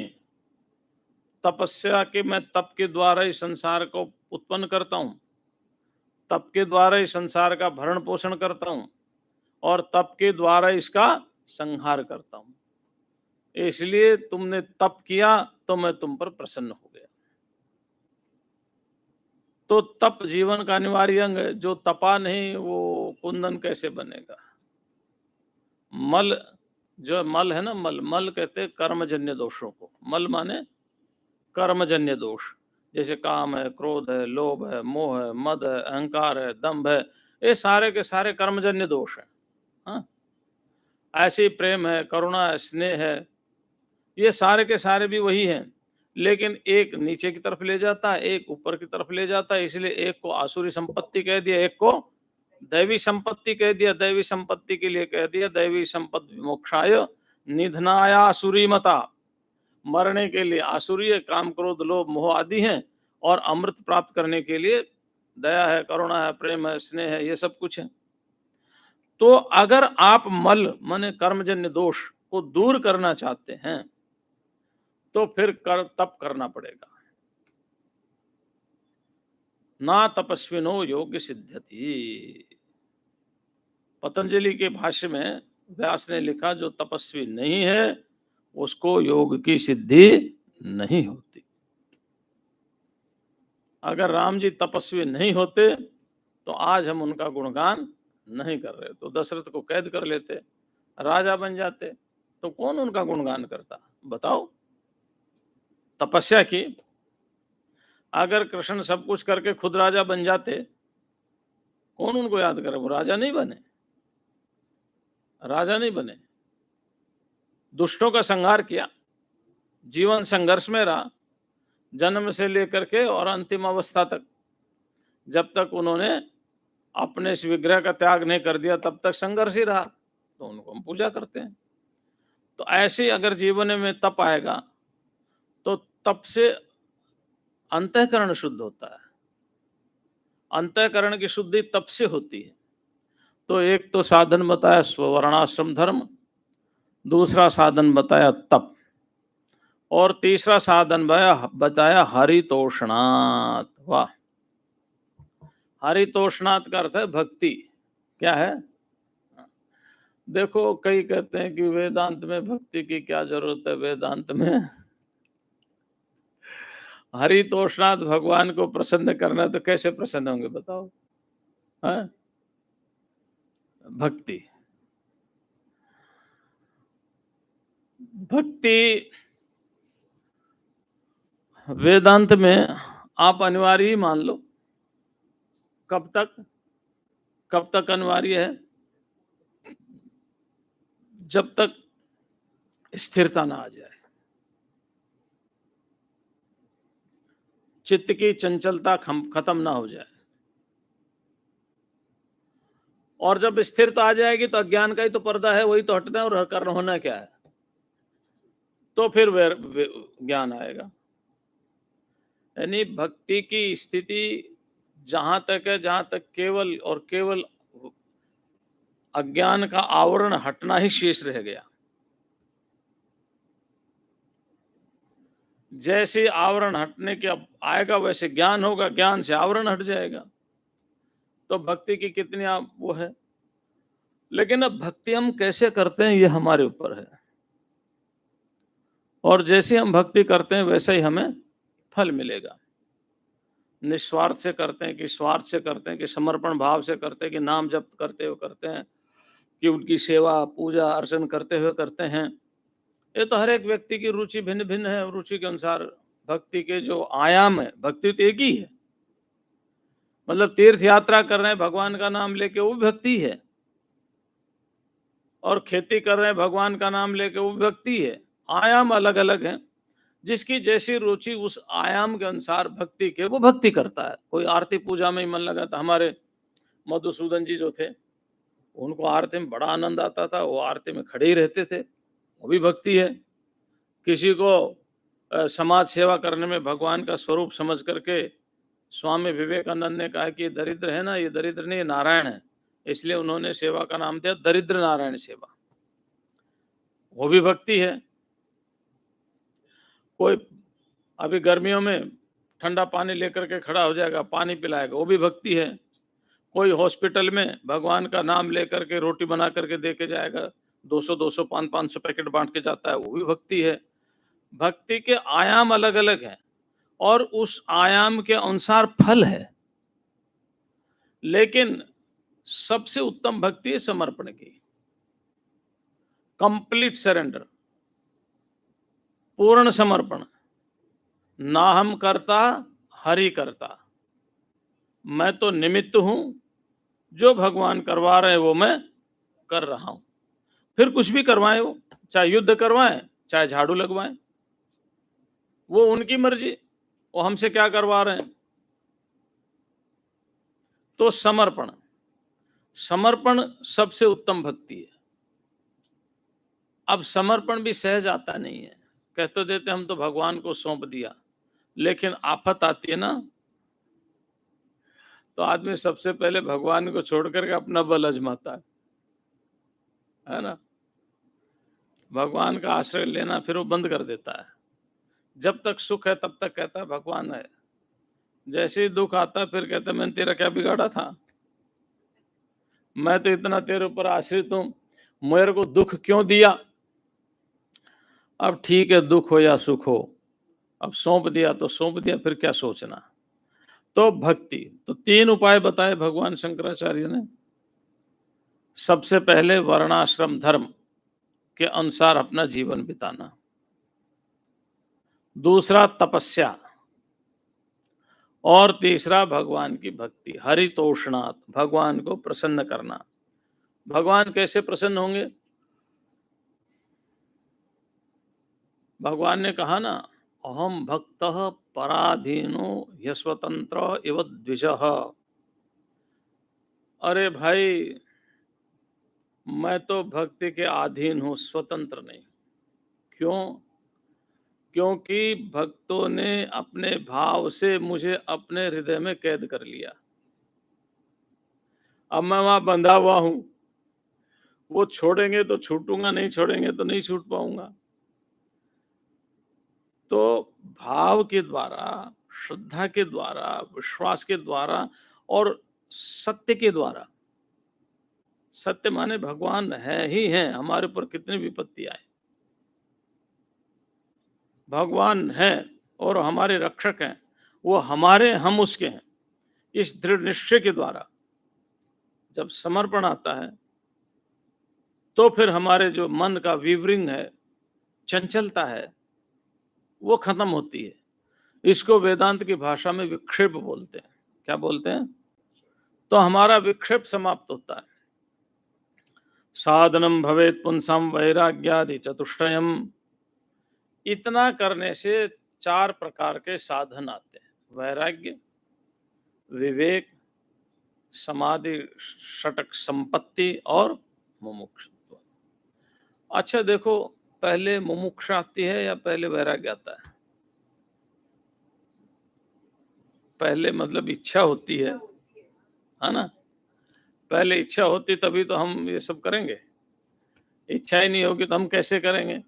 तपस्या के मैं तप के द्वारा ही संसार को उत्पन्न करता हूं, तप के द्वारा ही संसार का भरण पोषण करता हूं, और तप के द्वारा इसका संहार करता हूं। इसलिए तुमने तप किया तो मैं तुम पर प्रसन्न हो गया। तो तप जीवन का अनिवार्य अंग है। जो तपा नहीं वो कुंदन कैसे बनेगा। मल, जो मल है ना, मल, मल कहते कर्मजन्य दोषों को। मल माने कर्मजन्य दोष, जैसे काम है, क्रोध है, लोभ है, मोह है, मद है, अहंकार है, दंभ है, ये सारे के सारे कर्मजन्य दोष हैं। हाँ, ऐसे ही प्रेम है, करुणा है, स्नेह है, ये सारे के सारे भी वही हैं, लेकिन एक नीचे की तरफ ले जाता है, एक ऊपर की तरफ ले जाता है। इसलिए एक को आसुरी संपत्ति कह दिया, एक को दैवी संपत्ति कह दिया। दैवी संपत्ति के लिए कह दिया दैवी संपत्ति विमोक्षाय निधनाय आसुरी मता, मरने के लिए आसुरी काम क्रोध लोभ मोह आदि हैं, और अमृत प्राप्त करने के लिए दया है, करुणा है, प्रेम है, स्नेह है, ये सब कुछ है। तो अगर आप मल माने कर्मजन्य दोष को दूर करना चाहते हैं तो फिर तप करना पड़ेगा। ना तपस्विनो योग्य सिद्ध्यति। पतंजलि के भाष्य में व्यास ने लिखा, जो तपस्वी नहीं है उसको योग की सिद्धि नहीं होती। अगर राम जी तपस्वी नहीं होते तो आज हम उनका गुणगान नहीं कर रहे, तो दशरथ को कैद कर लेते, राजा बन जाते, तो कौन उनका गुणगान करता बताओ। तपस्या की। अगर कृष्ण सब कुछ करके खुद राजा बन जाते, कौन उनको याद करे, वो राजा नहीं बने, राजा नहीं बने। दुष्टों का संहार किया, जीवन संघर्ष में रहा, जन्म से लेकर के और अंतिम अवस्था तक। जब तक उन्होंने अपने इस विग्रह का त्याग नहीं कर दिया तब तक संघर्ष ही रहा, तो उनको हम पूजा करते हैं। तो ऐसे अगर जीवन में तप आएगा तो तप से अंतःकरण शुद्ध होता है। अंतःकरण की शुद्धि तप से होती है। तो एक तो साधन बताया स्ववर्णाश्रम धर्म, दूसरा साधन बताया तप, और तीसरा साधन बताया हरितोषणात्। वाह, हरितोषणात् का अर्थ है भक्ति। क्या है? देखो, कई कहते हैं कि वेदांत में भक्ति की क्या जरूरत है, वेदांत में हरितोषनाथ भगवान को प्रसन्न करना है, तो कैसे प्रसन्न होंगे बताओ? हाँ? भक्ति भक्ति वेदांत में आप अनिवार्य ही मान लो। कब तक अनिवार्य है? जब तक स्थिरता ना आ जाए, चित्त की चंचलता खत्म ना हो जाए। और जब स्थिरता आ जाएगी तो अज्ञान का ही तो पर्दा है, वही तो हटना है, और करना होना क्या है? तो फिर ज्ञान आएगा। यानी भक्ति की स्थिति जहां तक है, जहां तक केवल और केवल अज्ञान का आवरण हटना ही शेष रह गया। जैसे आवरण हटने के अब आएगा, वैसे ज्ञान होगा, ज्ञान से आवरण हट जाएगा। तो भक्ति की कितनी वो है। लेकिन अब भक्ति हम कैसे करते हैं, ये हमारे ऊपर है। और जैसे हम भक्ति करते हैं वैसे ही हमें फल मिलेगा। निस्वार्थ से करते हैं कि स्वार्थ से करते हैं, कि समर्पण भाव से करते हैं, कि नाम जप करते हुए करते हैं, कि उनकी सेवा पूजा अर्चन करते हुए करते हैं। ये तो हर एक व्यक्ति की रुचि भिन्न भिन्न है। रुचि के अनुसार भक्ति के जो आयाम है, भक्ति तो एक ही है। मतलब तीर्थ यात्रा कर रहे हैं भगवान का नाम लेके, वो भी भक्ति है। और खेती कर रहे हैं भगवान का नाम लेके, वो भी भक्ति है। आयाम अलग अलग हैं। जिसकी जैसी रुचि उस आयाम के अनुसार भक्ति के, वो भक्ति करता है। कोई आरती पूजा में ही मन लगा था। हमारे मधुसूदन जी जो थे, उनको आरती में बड़ा आनंद आता था, वो आरती में खड़े ही रहते थे, वो भी भक्ति है। किसी को समाज सेवा करने में भगवान का स्वरूप समझ करके स्वामी विवेकानंद ने कहा कि ये दरिद्र है ना, ये दरिद्र नहीं, ये नारायण है, इसलिए उन्होंने सेवा का नाम दिया दरिद्र नारायण सेवा। वो भी भक्ति है। कोई अभी गर्मियों में ठंडा पानी लेकर के खड़ा हो जाएगा, पानी पिलाएगा, वो भी भक्ति है। कोई हॉस्पिटल में भगवान का नाम लेकर के रोटी बना करके दे के जाएगा, 200 500 पैकेट बांट के जाता है, वो भी भक्ति है। भक्ति के आयाम अलग अलग हैं और उस आयाम के अनुसार फल है। लेकिन सबसे उत्तम भक्ति है समर्पण की, कंप्लीट सरेंडर, पूर्ण समर्पण। ना हम करता, हरि करता। मैं तो निमित्त हूं, जो भगवान करवा रहे हैं वो मैं कर रहा हूं। फिर कुछ भी करवाएं, वो चाहे युद्ध करवाएं, चाहे झाड़ू लगवाएं, वो उनकी मर्जी, वो हमसे क्या करवा रहे हैं। तो समर्पण, समर्पण सबसे उत्तम भक्ति है। अब समर्पण भी सहज आता नहीं है। कह तो देते हम तो भगवान को सौंप दिया, लेकिन आफत आती है ना, तो आदमी सबसे पहले भगवान को छोड़ करके अपना बल आजमाता है ना। भगवान का आश्रय लेना फिर वो बंद कर देता है। जब तक सुख है तब तक कहता है भगवान है, जैसे ही दुख आता है फिर कहता है मैंने तेरा क्या बिगाड़ा था, मैं तो इतना तेरे ऊपर आश्रित हूं, मेरे को दुख क्यों दिया। अब ठीक है, दुख हो या सुख हो, अब सौंप दिया तो सौंप दिया, फिर क्या सोचना। तो भक्ति, तो 3 उपाय बताए भगवान शंकराचार्य ने। सबसे पहले वर्णाश्रम धर्म के अनुसार अपना जीवन बिताना। दूसरा तपस्या, और तीसरा भगवान की भक्ति, हरितोषनाथ, भगवान को प्रसन्न करना। भगवान कैसे प्रसन्न होंगे? भगवान ने कहा ना, अहम भक्तः पराधीनो ह्यस्वतंत्र इव द्विजः। अरे भाई, मैं तो भक्ति के अधीन हूं, स्वतंत्र नहीं। क्यों? क्योंकि भक्तों ने अपने भाव से मुझे अपने हृदय में कैद कर लिया। अब मैं वहां बंधा हुआ हूं, वो छोड़ेंगे तो छूटूंगा, नहीं छोड़ेंगे तो नहीं छूट पाऊंगा। तो भाव के द्वारा, श्रद्धा के द्वारा, विश्वास के द्वारा और सत्य के द्वारा सत्य माने भगवान है ही हैं, हमारे ऊपर कितनी विपत्ति आए, भगवान है और हमारे रक्षक हैं, वो हमारे, हम उसके हैं। इस दृढ़ निश्चय के द्वारा जब समर्पण आता है तो फिर हमारे जो मन का विवरिंग है, चंचलता है, वो खत्म होती है। इसको वेदांत की भाषा में विक्षेप बोलते हैं। क्या बोलते हैं? तो हमारा विक्षेप समाप्त होता है। साधनम भवेत पुंसम वैराग्यादि चतुष्टयम, इतना करने से 4 प्रकार के साधन आते हैं: वैराग्य, विवेक, समाधि, षटक संपत्ति और मुमुक्षुत्व। अच्छा देखो, पहले मुमुक्षा आती है या पहले वैराग्य आता है? पहले मतलब इच्छा होती है ना? पहले इच्छा होती तभी तो हम ये सब करेंगे। इच्छा ही नहीं होगी तो हम कैसे करेंगे?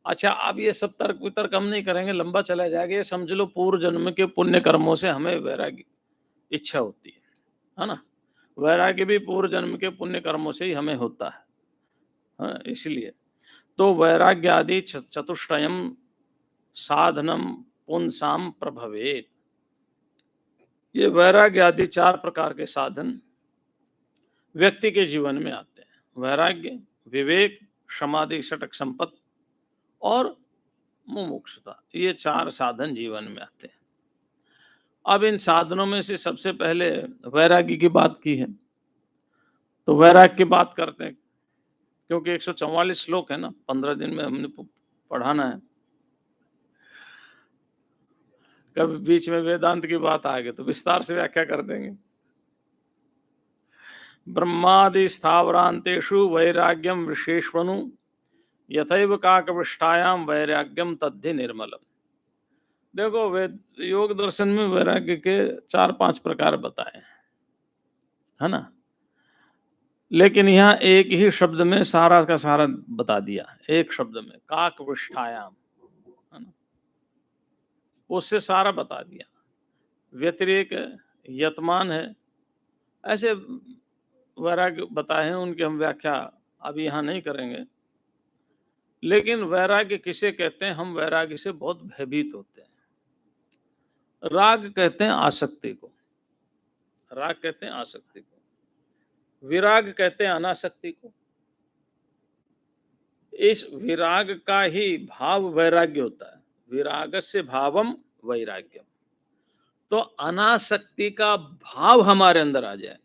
अच्छा, अब ये सब तर्क वितर्क हम नहीं करेंगे, लंबा चला जाएगा। ये समझ लो पूर्व जन्म के पुण्य कर्मों से हमें वैराग्य इच्छा होती है ना? वैराग्य भी पूर्व जन्म के पुण्य कर्मों से ही हमें होता है, हाँ, इसलिए तो वैराग्य आदि चतुष्टयम साधनम पुंसाम प्रभवेत। ये वैराग्य आदि 4 प्रकार के साधन व्यक्ति के जीवन में आते हैं: वैराग्य, विवेक, समाधि, षटक संपत्ति और मुमुक्षुता। ये 4 साधन जीवन में आते हैं। अब इन साधनों में से सबसे पहले वैराग्य की बात की है, तो वैराग्य की बात करते हैं, क्योंकि 144 श्लोक है ना, 15 दिन में हमने पढ़ाना है। कभी बीच में वेदांत की बात आ गई तो विस्तार से व्याख्या कर देंगे। ब्रह्मादि स्थावरांतेषु वैराग्यम विशेषवनु यथैव काकविष्ठायाम वैराग्यम तद्धि निर्मलम। देखो, योग दर्शन में वैराग्य के 4-5 प्रकार बताए है ना, लेकिन यहाँ एक ही शब्द में सारा का सारा बता दिया, एक शब्द में, काकविष्ठायाम, है ना, उससे सारा बता दिया। व्यतिरेक, यतमान है, ऐसे वैराग्य बताए हैं, उनकी हम व्याख्या अभी यहाँ नहीं करेंगे। लेकिन वैराग्य किसे कहते हैं? हम वैराग्य से बहुत भयभीत होते हैं। राग कहते हैं आसक्ति को, राग कहते हैं आसक्ति को, विराग कहते हैं अनासक्ति को। इस विराग का ही भाव वैराग्य होता है। विरागस्य भावम वैराग्यम। तो अनासक्ति का भाव हमारे अंदर आ जाए,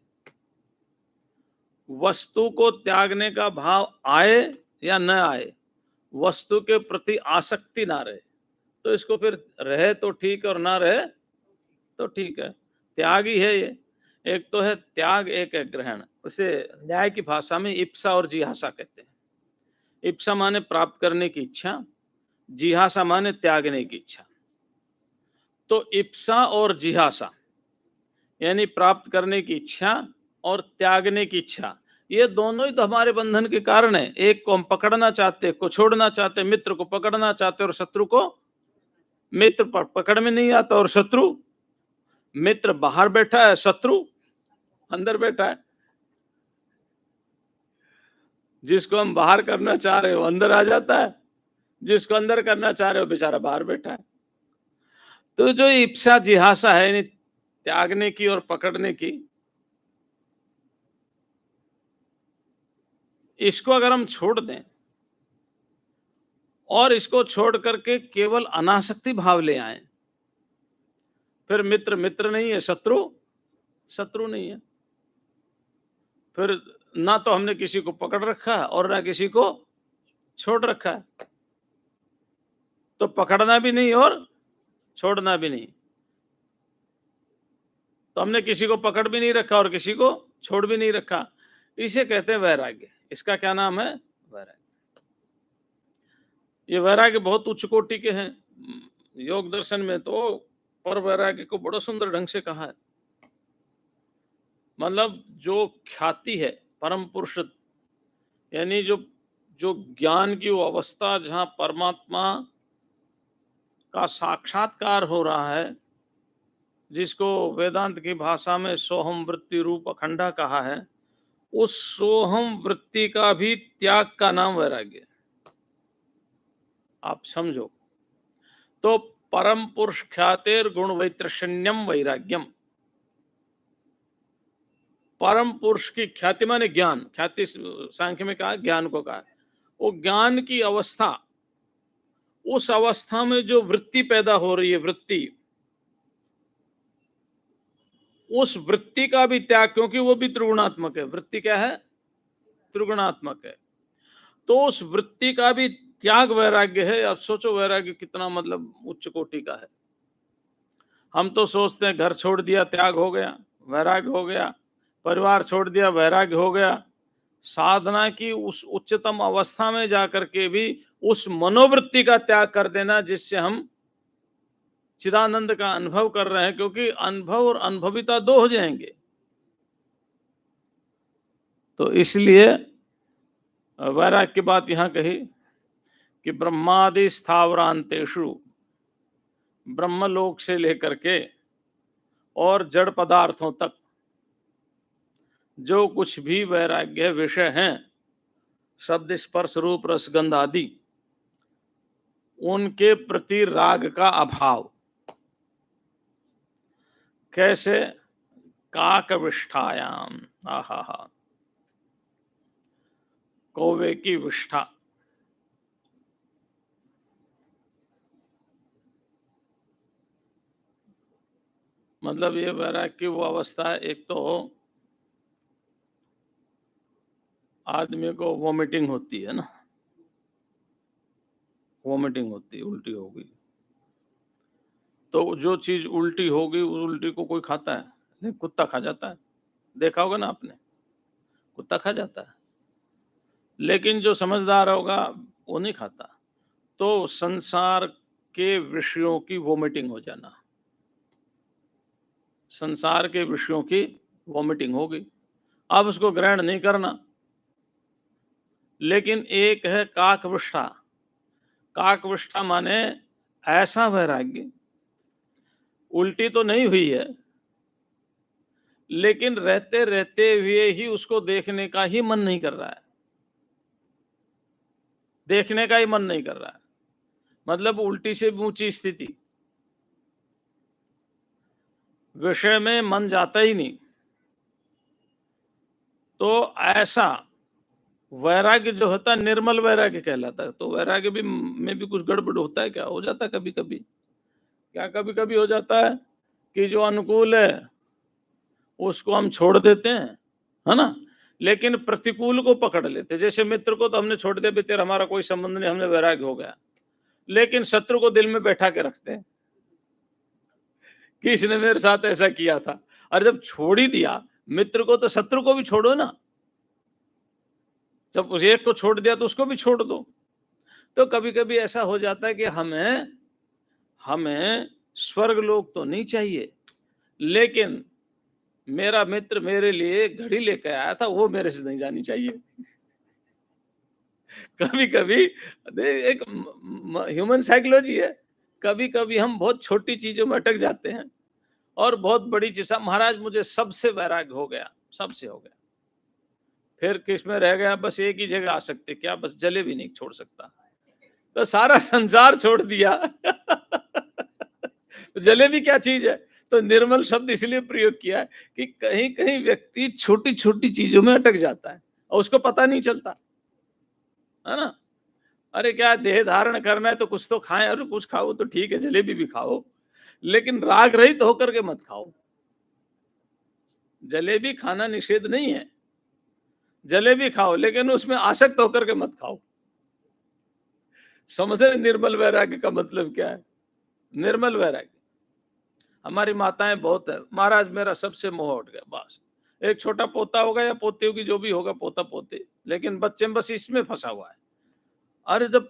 वस्तु को त्यागने का भाव आए या न आए, वस्तु के प्रति आसक्ति ना रहे, तो इसको फिर रहे तो ठीक और ना रहे तो ठीक है, त्याग ही है ये। एक तो है त्याग, एक है ग्रहण। उसे न्याय की भाषा में इप्सा और जिहासा कहते हैं। इप्सा माने प्राप्त करने की इच्छा, जिहासा माने त्यागने की इच्छा। तो इप्सा और जिहासा यानी प्राप्त करने की इच्छा और त्यागने की इच्छा, ये दोनों ही तो हमारे बंधन के कारण है। एक को हम पकड़ना चाहते, को छोड़ना चाहते, मित्र को पकड़ना चाहते और शत्रु को, मित्र पकड़ में नहीं आता और शत्रु, मित्र बाहर बैठा है, शत्रु अंदर बैठा है। जिसको हम बाहर करना चाह रहे हो अंदर आ जाता है, जिसको अंदर करना चाह रहे हो बेचारा बाहर बैठा है। तो जो इप्सा जिहासा है, यानी त्यागने की और पकड़ने की, इसको अगर हम छोड़ दें और इसको छोड़ करके केवल अनासक्ति भाव ले आए, फिर मित्र मित्र नहीं है, शत्रु शत्रु नहीं है। फिर ना तो हमने किसी को पकड़ रखा है और ना किसी को छोड़ रखा है। तो पकड़ना भी नहीं और छोड़ना भी नहीं, तो हमने किसी को पकड़ भी नहीं रखा और किसी को छोड़ भी नहीं रखा। इसे कहते हैं वैराग्य। इसका क्या नाम है? वैराग्य। ये वैराग्य बहुत उच्च कोटि के हैं। योग दर्शन में तो पर वैराग्य को बड़ा सुंदर ढंग से कहा है। मतलब जो ख्याति है परम पुरुष, यानी जो जो ज्ञान की वो अवस्था जहां परमात्मा का साक्षात्कार हो रहा है, जिसको वेदांत की भाषा में सोहम वृत्ति रूप अखंडा कहा है, उस सोहम वृत्ति का भी त्याग का नाम वैराग्य। आप समझो तो परम पुरुष ख्यातेर गुण वैत्रशन्यम वैराग्यम। परम पुरुष की ख्याति माने ज्ञान, ख्याति सांख्य में कहा ज्ञान को कहा, वो ज्ञान की अवस्था, उस अवस्था में जो वृत्ति पैदा हो रही है, वृत्ति, उस वृत्ति का भी त्याग, क्योंकि वो भी त्रिगुणात्मक है। वृत्ति क्या है? त्रिगुणात्मक है। तो उस वृत्ति का भी त्याग वैराग्य है। अब सोचो वैराग्य कितना मतलब उच्च कोटि का है। हम तो सोचते हैं घर छोड़ दिया त्याग हो गया, वैराग्य हो गया, परिवार छोड़ दिया वैराग्य हो गया। साधना की उस उच्चतम अवस्था में जाकर के भी उस मनोवृत्ति का त्याग कर देना जिससे हम चिदानंद का अनुभव कर रहे हैं, क्योंकि अनुभव और अनुभविता दो हो जाएंगे। तो इसलिए वैराग्य की बात यहां कही कि ब्रह्मादि स्थावरांतेषु, ब्रह्मलोक से लेकर के और जड़ पदार्थों तक जो कुछ भी वैराग्य विषय हैं, शब्द स्पर्श रूप रसगंध आदि, उनके प्रति राग का अभाव। कैसे? काकविष्ठायाम, आहा, कौवे की विष्ठा। मतलब ये वैराग्य की वो अवस्था है, एक तो आदमी को वॉमिटिंग होती है ना, वॉमिटिंग होती है, उल्टी होगी, तो जो चीज उल्टी होगी उस उल्टी को कोई खाता है? नहीं, कुत्ता खा जाता है। देखा होगा ना आपने, कुत्ता खा जाता है। लेकिन जो समझदार होगा वो नहीं खाता। तो संसार के विषयों की वॉमिटिंग हो जाना, संसार के विषयों की वॉमिटिंग होगी, अब उसको ग्रहण नहीं करना। लेकिन एक है काकविष्ठा। काकविष्ठा माने ऐसा वैराग्य, उल्टी तो नहीं हुई है लेकिन रहते रहते हुए ही उसको देखने का ही मन नहीं कर रहा है, देखने का ही मन नहीं कर रहा है। मतलब उल्टी से ऊंची स्थिति, विषय में मन जाता ही नहीं। तो ऐसा वैराग्य जो होता है निर्मल वैराग्य कहलाता है। तो वैराग्य भी में भी कुछ गड़बड़ होता है क्या? हो जाता है कभी कभी। क्या कभी कभी हो जाता है कि जो अनुकूल है उसको हम छोड़ देते हैं, है ना, लेकिन प्रतिकूल को पकड़ लेते। जैसे मित्र को तो हमने छोड़ दिया, भी तेरा हमारा कोई संबंध नहीं, हमें वैराग्य हो गया, लेकिन शत्रु को दिल में बैठा के रखते हैं कि इसने मेरे साथ ऐसा किया था। और जब छोड़ ही दिया मित्र को तो शत्रु को भी छोड़ो ना। जब उस एक को छोड़ दिया तो उसको भी छोड़ दो। तो कभी कभी ऐसा हो जाता है कि हमें स्वर्ग लोक तो नहीं चाहिए, लेकिन मेरा मित्र मेरे लिए घड़ी लेकर आया था, वो मेरे से नहीं जानी चाहिए। कभी कभी एक ह्यूमन साइकोलॉजी है, कभी कभी हम बहुत छोटी चीजों में अटक जाते हैं और बहुत बड़ी चीज। महाराज मुझे सबसे वैराग्य हो गया, सबसे हो गया, फिर किस में रह गया? बस एक ही जगह आ सकते, क्या? बस जलेबी नहीं छोड़ सकता, तो सारा संसार छोड़ दिया। जलेबी क्या चीज है? तो निर्मल शब्द इसलिए प्रयोग किया है कि कहीं कहीं व्यक्ति छोटी छोटी चीजों में अटक जाता है और उसको पता नहीं चलता, है ना। अरे क्या देह धारण करना है तो कुछ तो खाएं, और कुछ खाओ तो ठीक है, जलेबी भी खाओ, लेकिन राग रहित होकर के मत खाओ। जलेबी खाना निषेध नहीं है, जलेबी खाओ, लेकिन उसमें आसक्त होकर के मत खाओ। समझ रहे निर्मल वैराग्य का मतलब क्या है? निर्मल वैराग्य, हमारी माताएं बहुत है, महाराज मेरा सबसे मोह उठ गया, बस एक छोटा पोता होगा या पोती होगी, जो भी होगा, पोता पोती, लेकिन बच्चे में बस इसमें फंसा हुआ है। अरे जब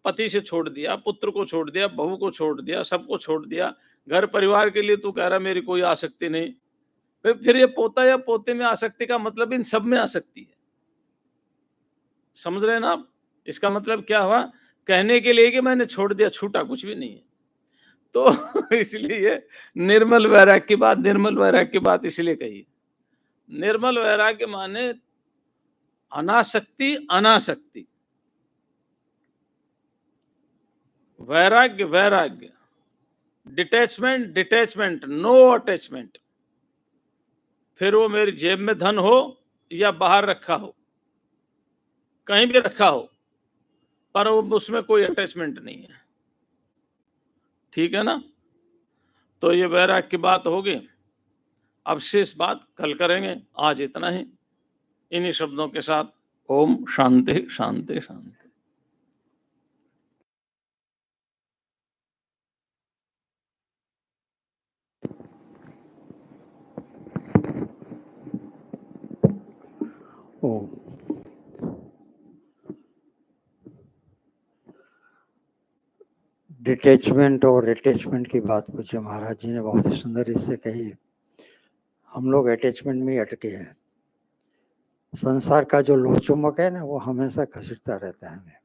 पति से छोड़ दिया, पुत्र को छोड़ दिया, बहू को छोड़ दिया, सबको छोड़ दिया, घर परिवार के लिए तू कह रहा मेरी कोई आसक्ति नहीं, फिर ये पोता या पोते में आसक्ति का मतलब इन सब में आसक्ति है। समझ रहे हैं ना आप? इसका मतलब क्या हुआ? कहने के लिए कि मैंने छोड़ दिया, छूटा कुछ भी नहीं है। तो इसलिए निर्मल वैराग्य की बात, निर्मल वैराग्य की बात इसलिए कही। निर्मल वैराग्य माने अनासक्ति, अनासक्ति, वैराग्य, वैराग्य, डिटैचमेंट, डिटैचमेंट, नो अटैचमेंट। फिर वो मेरी जेब में धन हो या बाहर रखा हो, कहीं भी रखा हो, पर उसमें कोई अटैचमेंट नहीं है। ठीक है ना? तो ये वैराग्य की बात होगी। अब शेष बात कल करेंगे। आज इतना ही, इन्हीं शब्दों के साथ। ओम शांति शांति शांति। ओम। डिटैचमेंट और अटैचमेंट की बात पूछे महाराज जी ने बहुत ही सुंदर इससे कही। हम लोग अटैचमेंट में ही अटके हैं। संसार का जो लोह चुम्बक है ना, वो हमेशा घसीटता रहता है हमें।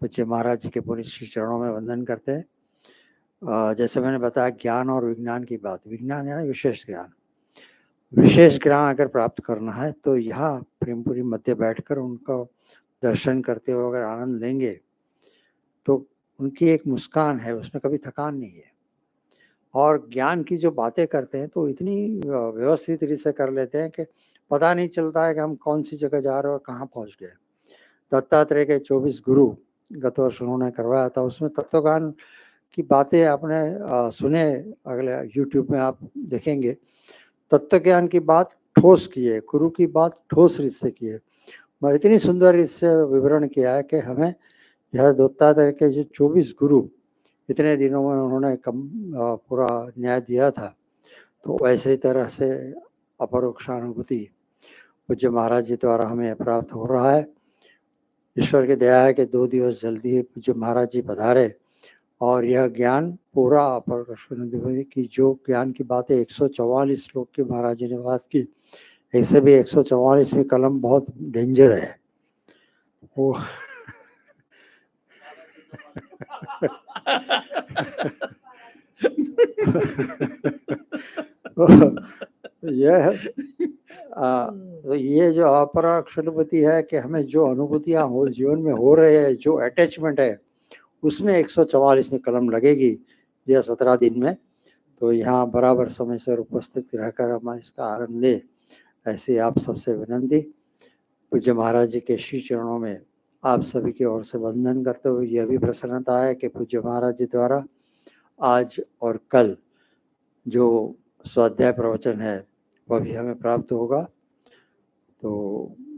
पूज्य महाराज जी के पूरे श्री चरणों में वंदन करते हैं। जैसे मैंने बताया ज्ञान और विज्ञान की बात, विज्ञान है ना विशेष ज्ञान। विशेष ज्ञान अगर प्राप्त करना है तो यहाँ प्रेमपुरी मध्य बैठकर उनका दर्शन करते हुए अगर आनंद लेंगे तो उनकी एक मुस्कान है, उसमें कभी थकान नहीं है। और ज्ञान की जो बातें करते हैं तो इतनी व्यवस्थित रीति से कर लेते हैं कि पता नहीं चलता है कि हम कौन सी जगह जा रहे हैं और कहाँ पहुँच गए। दत्तात्रेय के 24 गुरु गत वर्ष उन्होंने करवाया था, उसमें तत्वज्ञान की बातें आपने सुने, अगले यूट्यूब में आप देखेंगे। तत्व ज्ञान की बात ठोस की है, गुरु की बात ठोस रीत से की है, मगर इतनी सुंदर इससे विवरण किया है कि हमें यह दत्तात्रेय के जो 24 गुरु इतने दिनों में उन्होंने पूरा न्याय दिया था, तो वैसे ही तरह से अपरोक्षानुभूति पूज्य महाराज जी द्वारा हमें प्राप्त हो रहा है। ईश्वर की दया है कि 2 दिवस जल्दी ही पूज्य महाराज जी पधारे और यह ज्ञान पूरा अपरोक्षानुभूति की जो ज्ञान की बातें 144 श्लोक की महाराज जी ने बात की, ऐसे भी 144वीं कलम बहुत डेंजर है वो। तो ये जो अपरोक्षानुभूति है कि हमें जो अनुभूतियां हो जीवन में हो रहे हैं, जो अटैचमेंट है, उसमें 144वीं कलम लगेगी यह 17 दिन में। तो यहाँ बराबर समय से उपस्थित रहकर हम इसका आनंद ले, ऐसे आप सबसे विनंती। पूज्य महाराज जी के श्री चरणों में आप सभी की ओर से वंदन करते हुए यह भी प्रसन्नता है कि पूज्य महाराज जी द्वारा आज और कल जो स्वाध्याय प्रवचन है वह भी हमें प्राप्त होगा। तो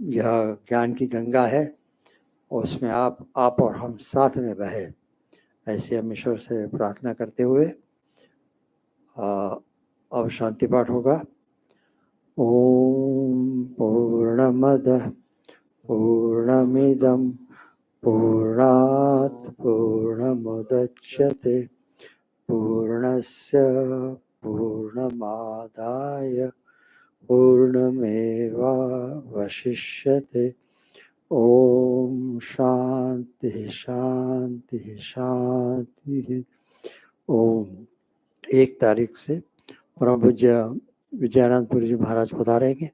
यह ज्ञान की गंगा है और उसमें आप और हम साथ में बहे, ऐसे हम ईश्वर से प्रार्थना करते हुए अब शांति पाठ होगा। ओम पूर्णमद पूर्णमिदं पूर्णात् पूर्णमुदच्यते पूर्णस्य पूर्णमादाय पूर्णमेवावशिष्यते। ओम शांति शांति शांति। ओम 1 तारीख से परम पूज्य विजयानंदपुरी जी महाराज पधारेंगे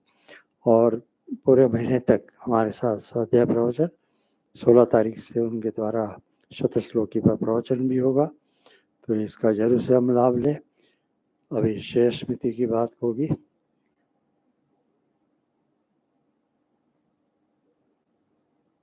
और पूरे महीने तक हमारे साथ स्वाध्याय प्रवचन, 16 तारीख से उनके द्वारा शतश्लोकी पर प्रवचन भी होगा, तो इसका जरूर से हम लाभ लें। अभी शेष स्मृति की बात होगी।